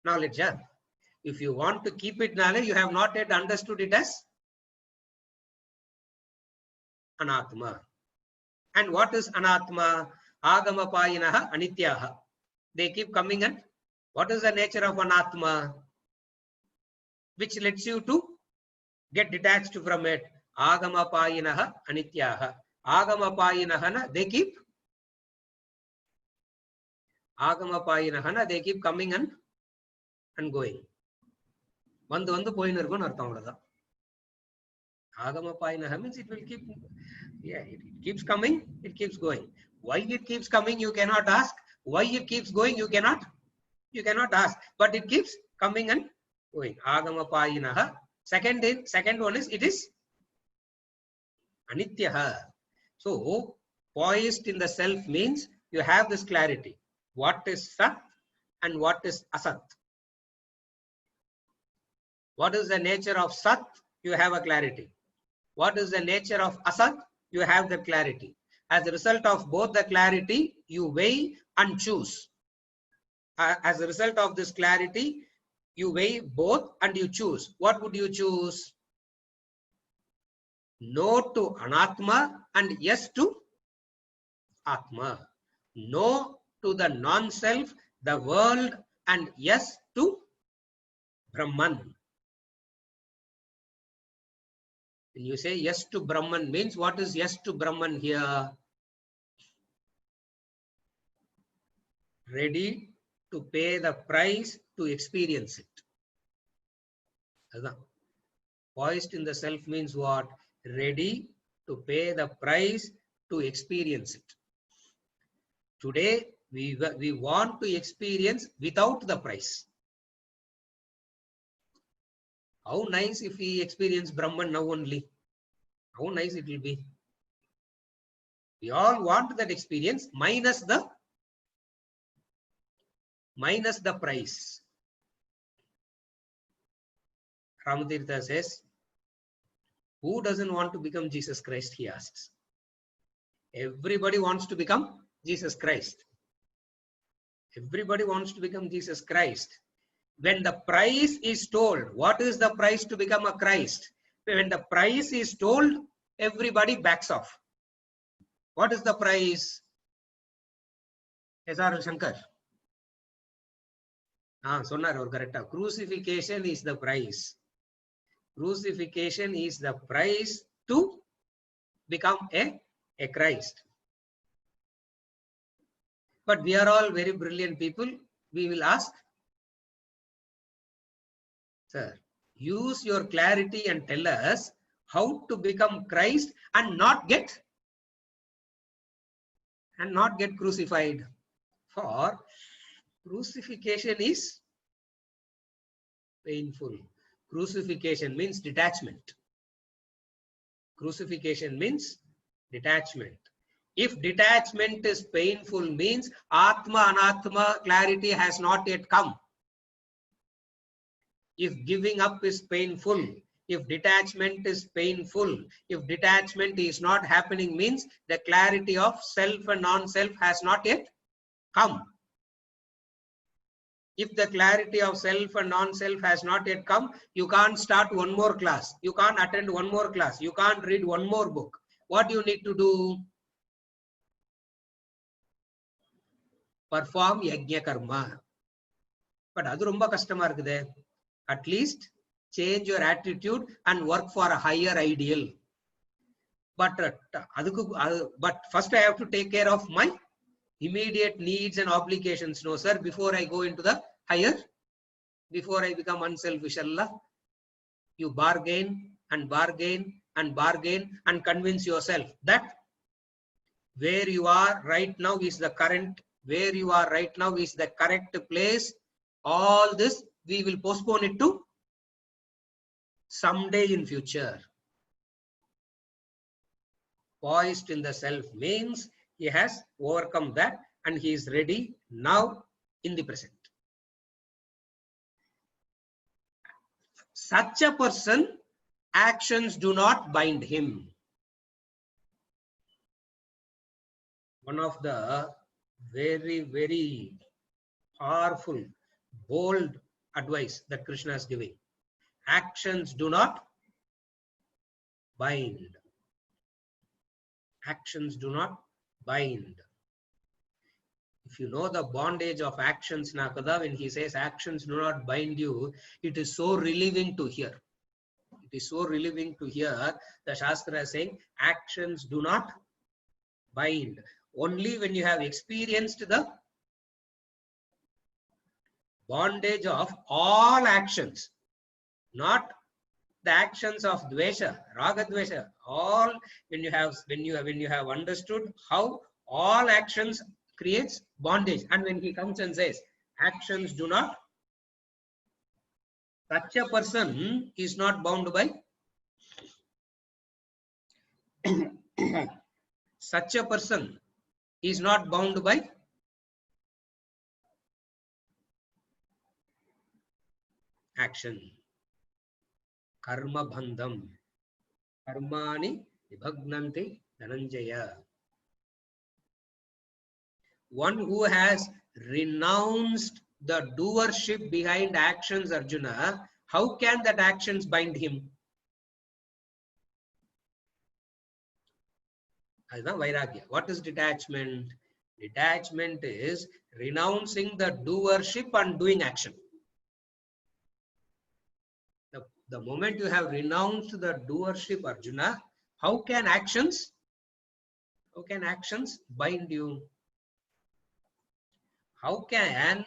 knowledge. Yeah? If you want to keep it knowledge, you have not yet understood it as anatma. And what is anatma? Agamapayinaha anityaha. They keep coming, and what is the nature of anatma? Which lets you to get detached from it. Agamapayinaha anityaha. Agamapayinahana, they keep Agamapayinahana, they keep coming and going. Vandu poyinu irukonu artham avladha. Agamapayinaha means it will keep, yeah, it keeps coming, it keeps going. Why it keeps coming, you cannot ask. Why it keeps going, you cannot ask. But it keeps coming and going. Agamapayinaha. Second one is, it is anityaha. So poised in the self means you have this clarity. What is Sat and what is Asat? What is the nature of Sat? You have a clarity. What is the nature of Asat? You have the clarity. As a result of both the clarity, you weigh and choose. As a result of this clarity, you weigh both and you choose. What would you choose? No to Anatma and yes to Atma. No to the non-self, the world, and yes to Brahman. When you say yes to Brahman means, what is yes to Brahman here? Ready to pay the price to experience it. Poised in the self means what? Ready to pay the price to experience it. Today, we want to experience without the price. How nice if we experience Brahman now only. How nice it will be. We all want that experience minus the price. Ramatirtha says, who doesn't want to become Jesus Christ, he asks. Everybody wants to become Jesus Christ. Everybody wants to become Jesus Christ. When the price is told, what is the price to become a Christ? When the price is told, everybody backs off. What is the price? S.R. Shankar. Sonnar or correct. Crucifixion is the price. Crucifixion is the price to become a Christ. But we are all very brilliant people. We will ask, sir, use your clarity and tell us how to become Christ and not get crucified. For crucifixion is painful. Crucifixion means detachment. Crucifixion means detachment. If detachment is painful means Atma Anatma clarity has not yet come. If giving up is painful, if detachment is painful, if detachment is not happening means the clarity of self and non-self has not yet come. If the clarity of self and non-self has not yet come, you can't start one more class. You can't attend one more class. You can't read one more book. What you need to do? Perform yajna karma. But adu romba kastama irukudhe. At least change your attitude and work for a higher ideal. But first I have to take care of my immediate needs and obligations. No, sir, before I go into the higher, before I become unselfish, Allah, you bargain and bargain and bargain and convince yourself that where you are right now is the current, where you are right now is the correct place. All this, we will postpone it to someday in future. Poised in the self means he has overcome that and he is ready now in the present. Such a person, actions do not bind him. One of the very, very powerful, bold advice that Krishna is giving. Actions do not bind. Actions do not bind. If you know the bondage of actions, Nakada, when he says actions do not bind you, it is so relieving to hear. It is so relieving to hear the Shastra is saying actions do not bind. Only when you have experienced the bondage of all actions, not the actions of dvesha, raga dvesha, all when you have understood how all actions creates bondage, and when he comes and says actions do not, such a person is not bound by such a person is not bound by action. Karma bandham. Karmani vibhagnanti Dhananjaya. One who has renounced the doership behind actions, Arjuna, how can that actions bind him? Vairagya. What is detachment? Detachment is renouncing the doership and doing action. The moment you have renounced the doership, Arjuna, how can actions bind you? How can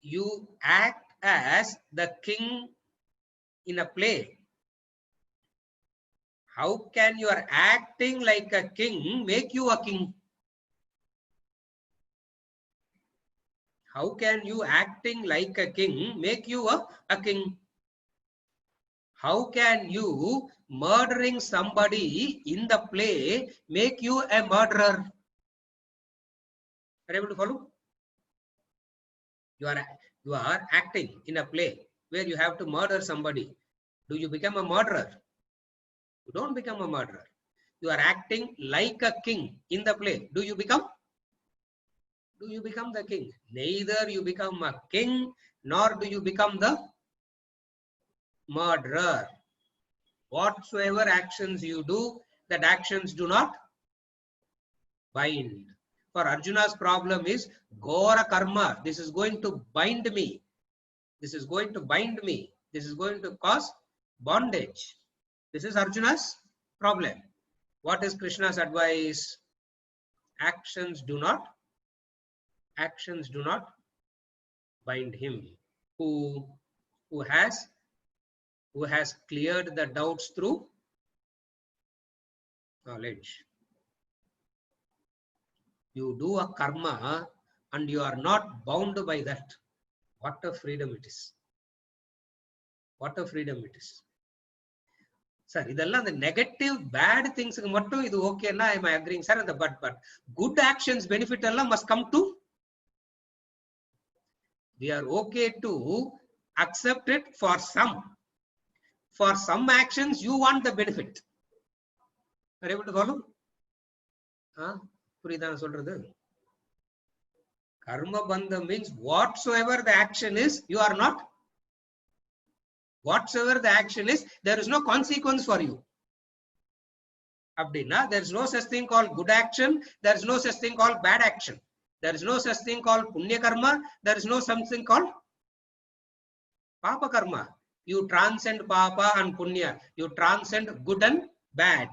you act as the king in a play? How can your acting like a king make you a king? How can you acting like a king make you a king? How can you murdering somebody in the play make you a murderer? Are you able to follow? You are acting in a play where you have to murder somebody. Do you become a murderer? You don't become a murderer. You are acting like a king in the play. Do you become the king? Neither you become a king nor do you become the murderer. Whatsoever actions you do, that actions do not bind. For Arjuna's problem is Gora karma. This is going to bind me. This is going to bind me. This is going to cause bondage. This is Arjuna's problem. What is Krishna's advice? Actions do not bind him. Who has cleared the doubts through knowledge. You do a karma and you are not bound by that. What a freedom it is. What a freedom it is. Sir, idella the negative, bad things mattum idu okay na, I am agreeing, sir. But good actions benefit alla must come to. We are okay to accept it for some. For some actions, you want the benefit. Are you able to follow? Puridana solradhu. Karma bandha means whatsoever the action is, you are not. Whatsoever the action is, there is no consequence for you. Abdina, there is no such thing called good action. There is no such thing called bad action. There is no such thing called punya karma. There is no something called papa karma. You transcend papa and punya. You transcend good and bad.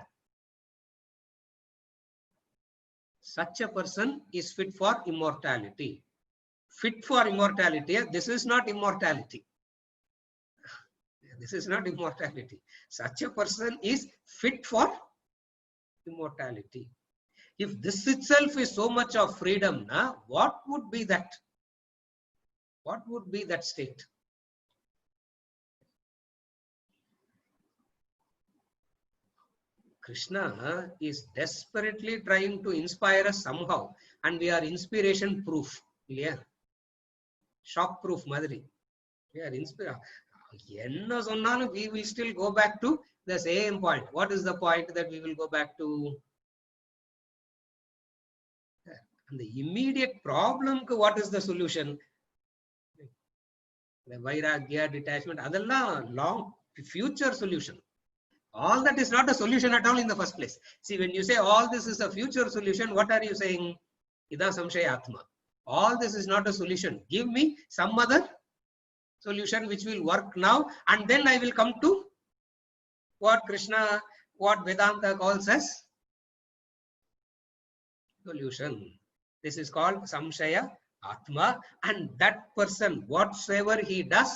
Such a person is fit for immortality. Fit for immortality. This is not immortality. This is not immortality. Such a person is fit for immortality. If this itself is so much of freedom, what would be that? What would be that state? Krishna is desperately trying to inspire us somehow, and we are inspiration proof. Yeah. Shock proof, Madhuri. We are inspired. We will still go back to the same point. What is the point that we will go back to? And the immediate problem, what is the solution? Vairagya, detachment, adalla long future solution. All that is not a solution at all in the first place. See, when you say all this is a future solution, what are you saying? Ida samshaya atma. All this is not a solution. Give me some other solution which will work now, and then I will come to what Krishna, what Vedanta calls as solution. This is called samshaya atma, and that person, whatsoever he does,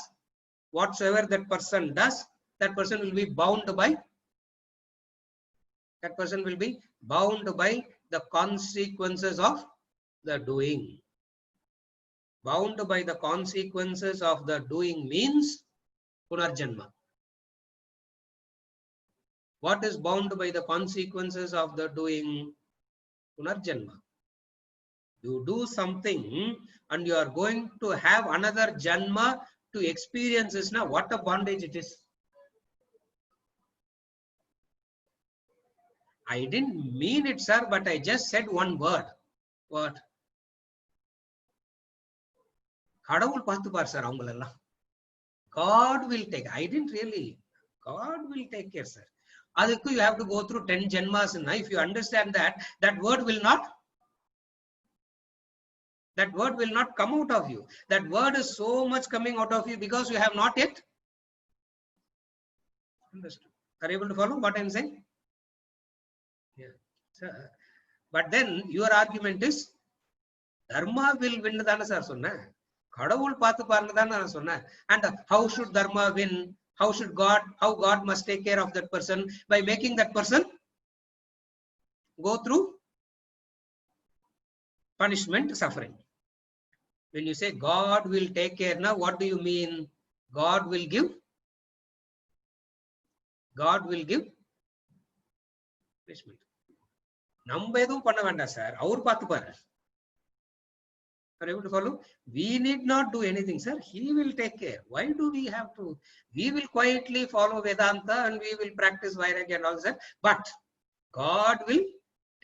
whatsoever that person does, that person will be bound by, that person will be bound by the consequences of the doing. Bound by the consequences of the doing means punarjanma. What is bound by the consequences of the doing? Punarjanma. You do something and you are going to have another janma to experience this. Now, what a bondage it is. I didn't mean it, sir, but I just said one word. What? கடவுள் பார்த்துப்பார் sir அவங்களெல்லாம். God will take. I didn't really. God will take care, sir. Adukku you have to go through 10 janmas. If you understand that, that word will not come out of you. That word is so much coming out of you because you have not yet understood. Are you able to follow what I am saying? Yeah. Sir. But then your argument is dharma will win dana sir sonna. கடவுள் பார்த்து பாருங்க தான் நான் சொன்னேன். And how should dharma win? How God must take care of that person by making that person go through punishment, suffering. When you say God will take care, now what do you mean? God will give punishment. நம்ம எதுவும் பண்ண வேண்டாம் sir, அவர் பார்த்துப்பாரு. Are you able to follow? We need not do anything, sir. He will take care. Why do we have to? We will quietly follow Vedanta and we will practice Vairagya and all that. But God will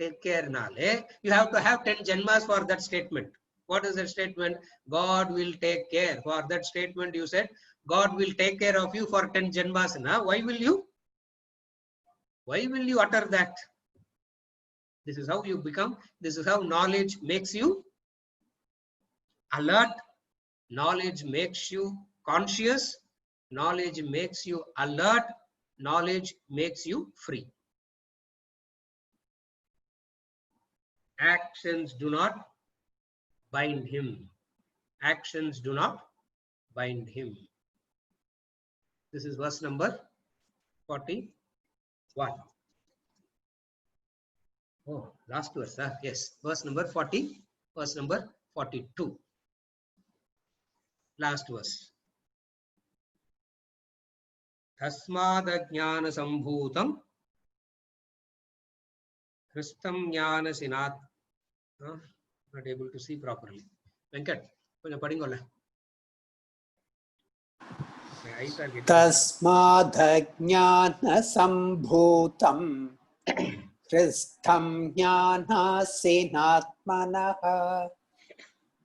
take care. Nale, you have to have 10 janmas for that statement. What is that statement? God will take care. For that statement, you said God will take care of you for 10 janmas. Na? Why will you utter that? This is how you become. This is how knowledge makes you alert. Knowledge makes you conscious. Knowledge makes you alert. Knowledge makes you free. Actions do not bind him. Actions do not bind him. This is verse number 41. Oh, last verse, sir. Yes, verse number 40, verse number 42. Last verse. Tasmada jnana sambhutam Kristam jnana sinat. Not able to see properly. Venkat, konjam padingolla. Tasmada jnana sambhutam Kristam jnana sinatmanaha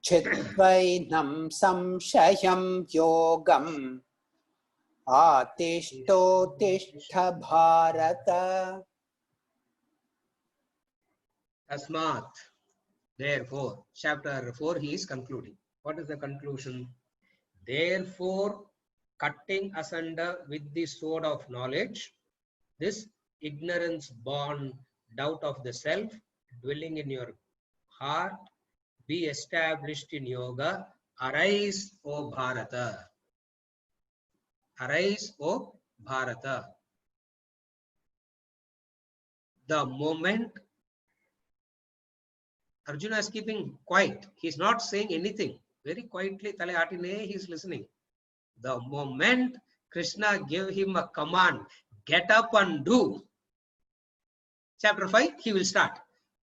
Chitvainam samshayam yogam Atishtotishtha bharata. Tasmat. Therefore, chapter 4 he is concluding. What is the conclusion? Therefore, cutting asunder with the sword of knowledge, this ignorance born doubt of the self dwelling in your heart, be established in yoga. Arise, O Bharata. Arise, O Bharata. The moment Arjuna is keeping quiet, he is not saying anything. Very quietly, Tale Atine, he is listening. The moment Krishna gave him a command, get up and do. Chapter 5, he will start.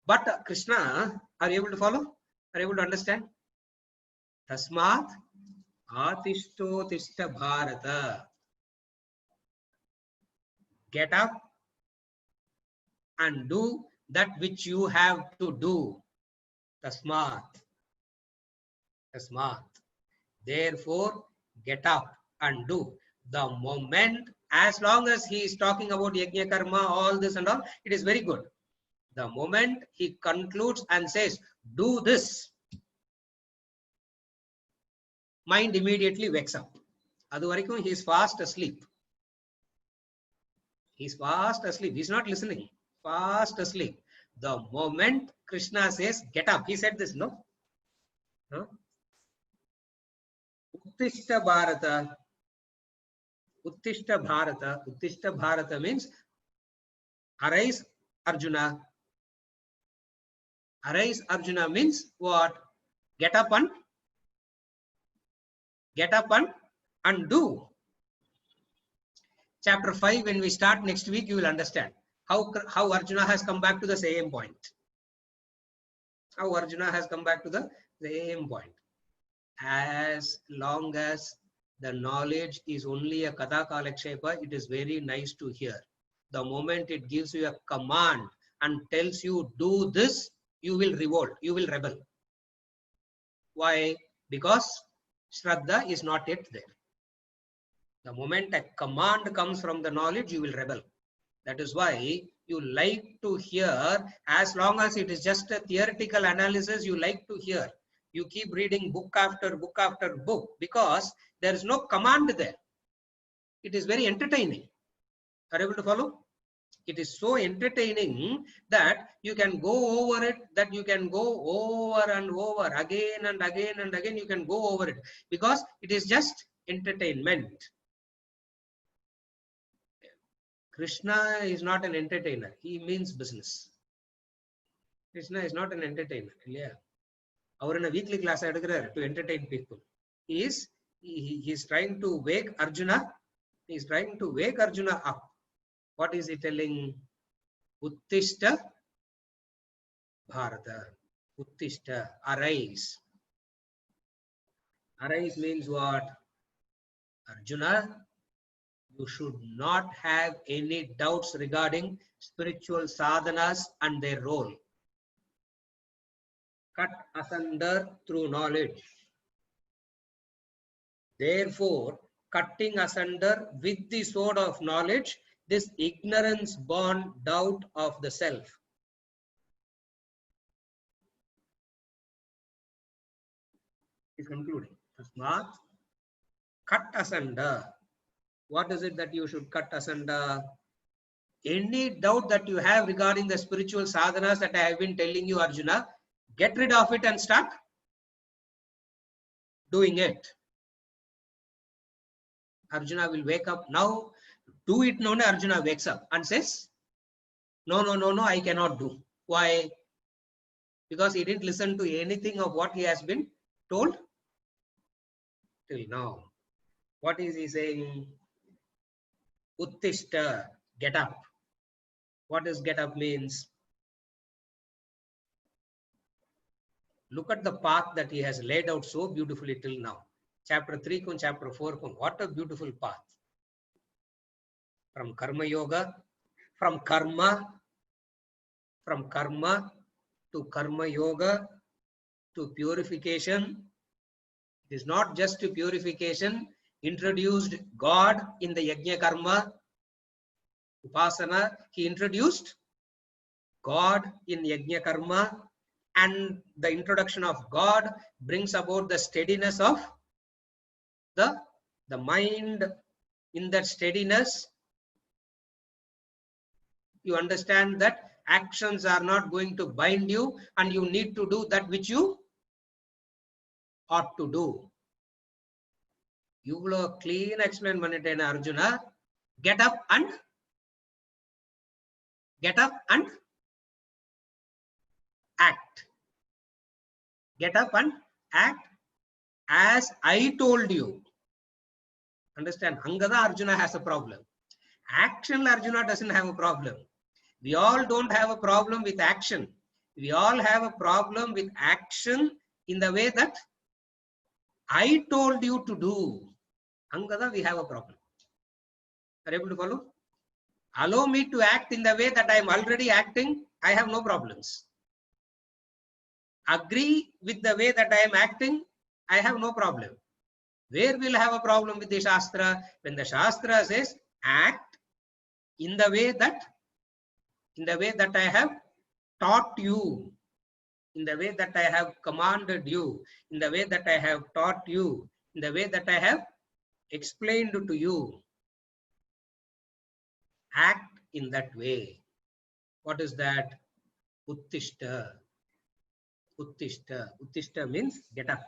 But Krishna, are you able to follow? Are you able to understand? Tasmat atishto tishta bharata. Get up and do that which you have to do. Tasmat. Tasmat. Therefore, get up and do. The moment, as long as he is talking about yajna karma, all this and all, it is very good. The moment he concludes and says, do this, mind immediately wakes up. He is fast asleep. He's fast asleep. He's not listening. Fast asleep. The moment Krishna says, get up. He said this, no? Huh? Uttishta Bharata. Uttishta Bharata. Uttishta Bharata means arise, Arjuna. Arise, Arjuna means what? Get up and do. Chapter 5, when we start next week, you will understand how Arjuna has come back to the same point. How Arjuna has come back to the same point. As long as the knowledge is only a Katha Kalakshepa, it is very nice to hear. The moment it gives you a command and tells you do this, you will revolt, you will rebel. Why? Because Shraddha is not yet there. The moment a command comes from the knowledge, you will rebel. That is why you like to hear, as long as it is just a theoretical analysis, you like to hear. You keep reading book after book after book because there is no command there. It is very entertaining. Are you able to follow? It is so entertaining that you can go over it, that you can go over and over, again and again and again, you can go over it because it is just entertainment. Krishna is not an entertainer. He means business. Krishna is not an entertainer. Yeah. Our in a weekly class to entertain people. He is trying to wake Arjuna. He is trying to wake Arjuna up. What is he telling? Uttishta Bharata. Uttishta. Arise. Arise means what? Arjuna, you should not have any doubts regarding spiritual sadhanas and their role. Cut asunder through knowledge. Therefore, cutting asunder with the sword of knowledge, this ignorance born doubt of the self. Is concluding. Tasmat, cut asunder. What is it that you should cut asunder? Any doubt that you have regarding the spiritual sadhanas that I have been telling you, Arjuna, get rid of it and start doing it. Arjuna will wake up now. Do it now. Arjuna wakes up and says, no, I cannot do. Why? Because he didn't listen to anything of what he has been told till now. What is he saying? Uttishta, get up. What does get up means? Look at the path that he has laid out so beautifully till now. Chapter 3 and chapter 4. What a beautiful path. From karma yoga, from karma to karma yoga to purification. It is not just to purification. Introduced God in the yajna karma, upasana. He introduced God in yajna karma, and the introduction of God brings about the steadiness of the mind. In that steadiness, you understand that actions are not going to bind you and you need to do that which you ought to do. You will clean explain Manitena Arjuna. Get up and act. Get up and act as I told you. Understand? Angada Arjuna has a problem. Action Arjuna doesn't have a problem. We all don't have a problem with action. We all have a problem with action in the way that I told you to do. Angada, we have a problem. Are you able to follow? Allow me to act in the way that I am already acting. I have no problems. Agree with the way that I am acting. I have no problem. Where we'll have a problem with the Shastra? When the Shastra says act in the way that I have taught you, in the way that I have commanded you, in the way that I have taught you, in the way that I have explained to you. Act in that way. What is that? Uttishta. Uttishta. Uttishta means get up.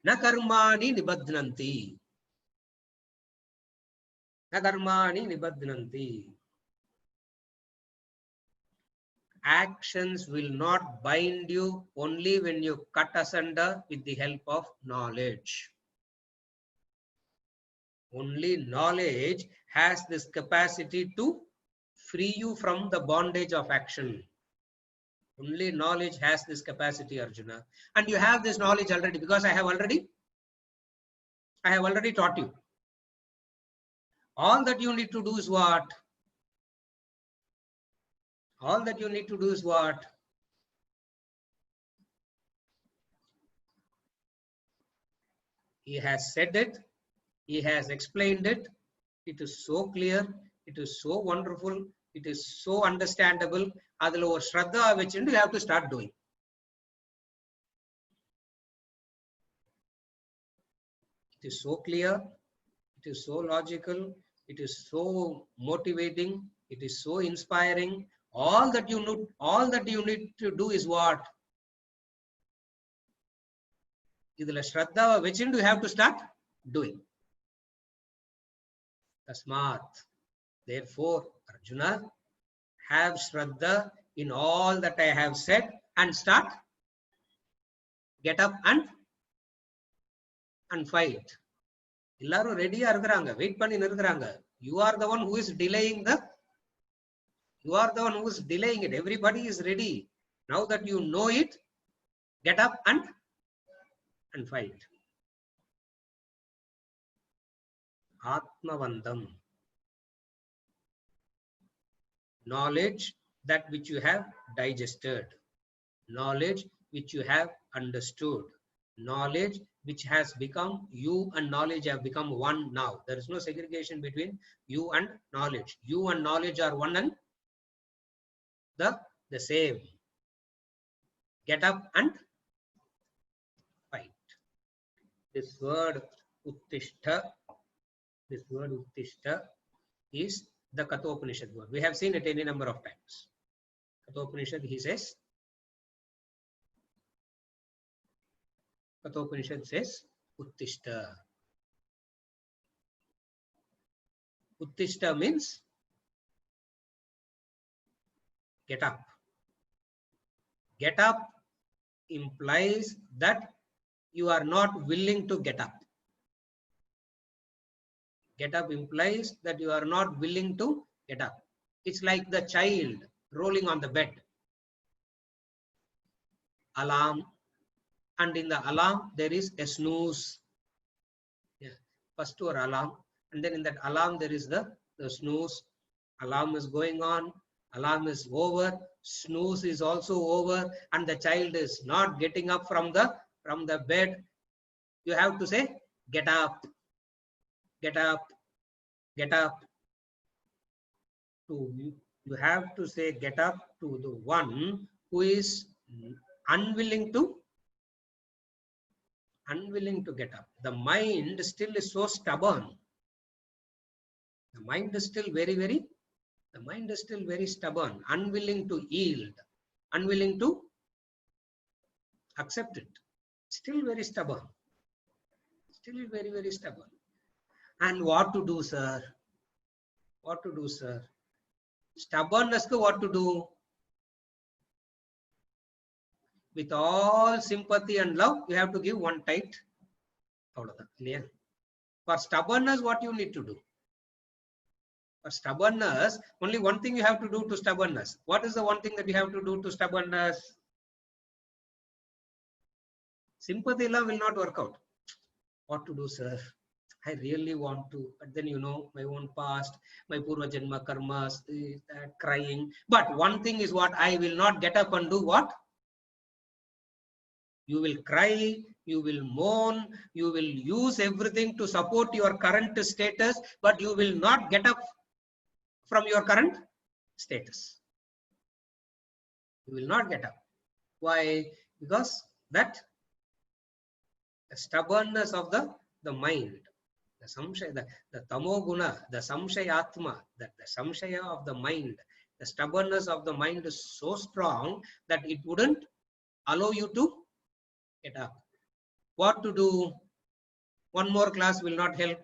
Na karmani nibadhnanti. Na karmani nibadhnanti. Actions will not bind you only when you cut asunder with the help of knowledge. Only knowledge has this capacity to free you from the bondage of action. Only knowledge has this capacity, Arjuna. And you have this knowledge already, because I have already taught you. All that you need to do is what? All that you need to do is what? He has said it. He has explained it. It is so clear. It is so wonderful. It is so understandable. Adula or Shraddha which you have to start doing. It is so clear. It is so logical. It is so motivating. It is so inspiring. All that you need to do is what? Idula Shraddha which you have to start doing. Tasmat. Therefore, Arjuna, have Shraddha in all that I have said and start. Get up and fight. Ellaru ready irukkranga, wait panni irukkranga. You are the one who is delaying it. Everybody is ready. Now that you know it, get up and fight. Atmavandam. Knowledge that which you have digested. Knowledge which you have understood. Knowledge which has become, you and knowledge have become one now. There is no segregation between you and knowledge. You and knowledge are one and the same. Get up and fight. This word Uttishta is the Kathopanishad word. We have seen it any number of times. Kathopanishad, he says, Kathopanishad says Uttishta. Uttishta means get up. Get up implies that you are not willing to get up. Get up implies that you are not willing to get up. It's like the child rolling on the bed. Alarm. And in the alarm, there is a snooze. Yeah. First to alarm. And then in that alarm, there is the snooze. Alarm is going on. Alarm is over. Snooze is also over. And the child is not getting up from the bed. You have to say, get up. Get up. Get up. You have to say get up to the one who is unwilling to get up. The mind still is so stubborn. The mind is still very stubborn, unwilling to yield, unwilling to accept it. Still very stubborn. Still very stubborn. And what to do, sir? What to do, sir? Stubbornness, what to do? With all sympathy and love, you have to give one tight. For stubbornness, what you need to do? For stubbornness, only one thing you have to do to stubbornness. What is the one thing that you have to do to stubbornness? Sympathy love will not work out. What to do, sir? I really want to, but then my own past, my Purva Janma karmas, crying. But one thing is what I will not get up and do what? You will cry, you will mourn, you will use everything to support your current status, but you will not get up from your current status. You will not get up. Why? Because that stubbornness of the mind, the samshaya, the tamoguna, the samshayatma, that the samshaya of the mind, the stubbornness of the mind is so strong that it wouldn't allow you to get up. What to do? One more class will not help.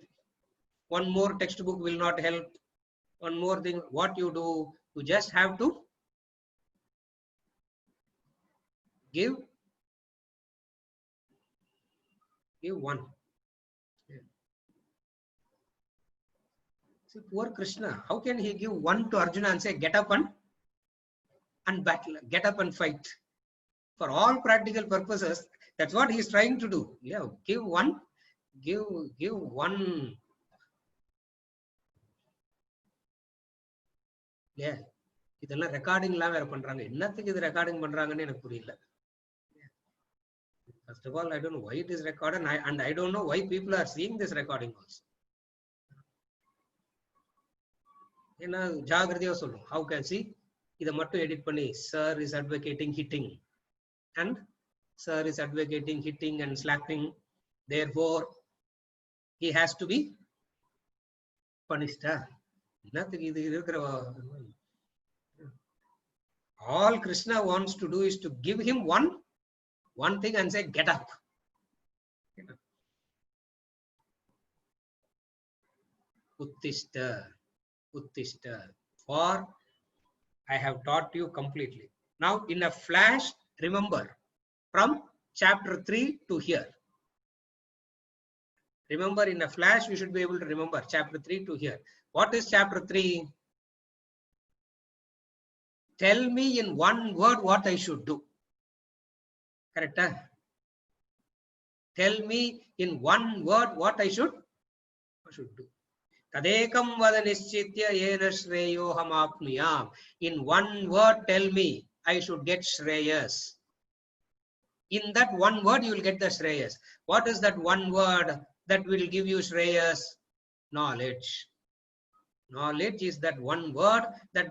One more textbook will not help. One more thing. What you do? You just have to give one. See, poor Krishna, how can he give one to Arjuna and say, get up and battle, get up and fight? For all practical purposes, that's what he's trying to do. Yeah, give one. Yeah, இதெல்லாம் recording எல்லாம் வேற பண்றாங்க. என்னத்துக்கு இது recording பண்றாங்கன்னு எனக்கு புரியல. First of all, I don't know why it is recorded, and I don't know why people are seeing this recording also. ஏன்னா ஜாகிரதையா சொல்லும். How can see? இதை மட்டும் எடிட் பண்ணி sir is advocating hitting and sir is advocating hitting and slapping, therefore he has to be punished. Nothing. All Krishna wants to do is to give him one thing and say, get up. Uttishta, for I have taught you completely. Now in a flash, remember from chapter 3 to here. Remember, in a flash you should be able to remember chapter 3 to here. What is chapter 3? Tell me in one word what I should do. Correct? Tell me in one word what I should do. Tadekam vada nischitya yena shreyo hamapnuyam. In one word, tell me I should get shreyas. In that one word, you will get the shreyas. What is that one word that will give you shreyas? Knowledge. Knowledge is that one word that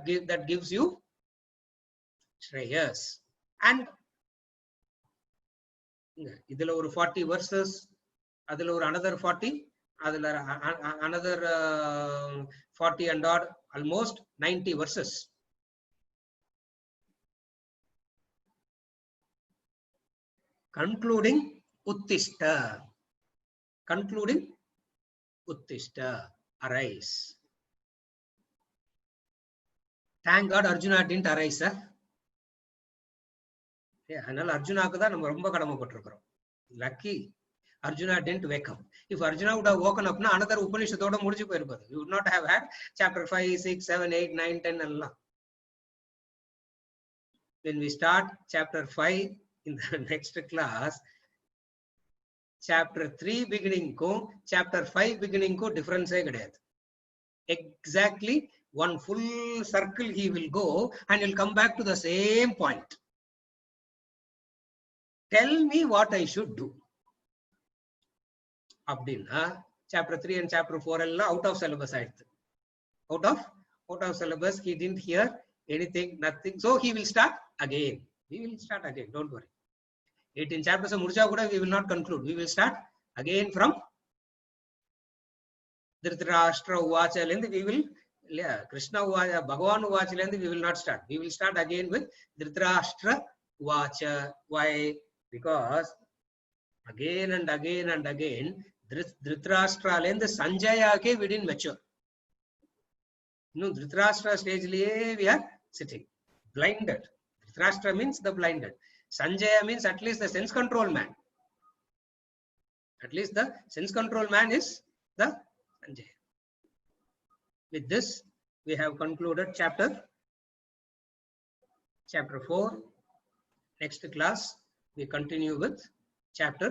gives you shreyas. And idhula or 40 verses, adhula or another 40, adhula another 40 and odd, almost 90 verses. Concluding Uttishta. Concluding Uttishta, arise. Thank God Arjuna didn't arise. அதனால அர்ஜுனாக்கு தான் நம்ம ரொம்ப கடமைப்பட்டிருக்கிறோம். Lucky Arjuna didn't wake up. If Arjuna would have woken up, another Upanishadோட முடிஞ்சு போயிருப்பாரு. You would not have had chapter 5, 6, 7, 8, 9, 10 எல்லாம். When we start chapter 5 in the next class, chapter 3 beginning ko chapter 5 beginning ko difference hai கிடையாது. Exactly one full circle he will go and he'll come back to the same point. Tell me what I should do. அப்படின்னா chapter 3 and chapter 4 எல்லாம் out of syllabus ஆயிடுது. Out of syllabus, he didn't hear anything, nothing. So he will start again. We will start again, don't worry. 18 chapters முடிச்சா கூட we will not conclude. We will start again from Dhritarashtra Uvacha lende we will, Krishna Uvacha, Bhagavan Uvacha lende we will not start. We will start again with Dhritarashtra Uvacha. Why? Because again and again and again, Dhritarashtra lende Sanjaya ke we didn't mature. No, Dhritarashtra stage liye we are sitting blinded. Dhritarashtra means the blinded. Sanjaya means at least the sense control man. At least the sense control man is the Sanjaya. With this, we have concluded chapter 4. Next class, we continue with chapter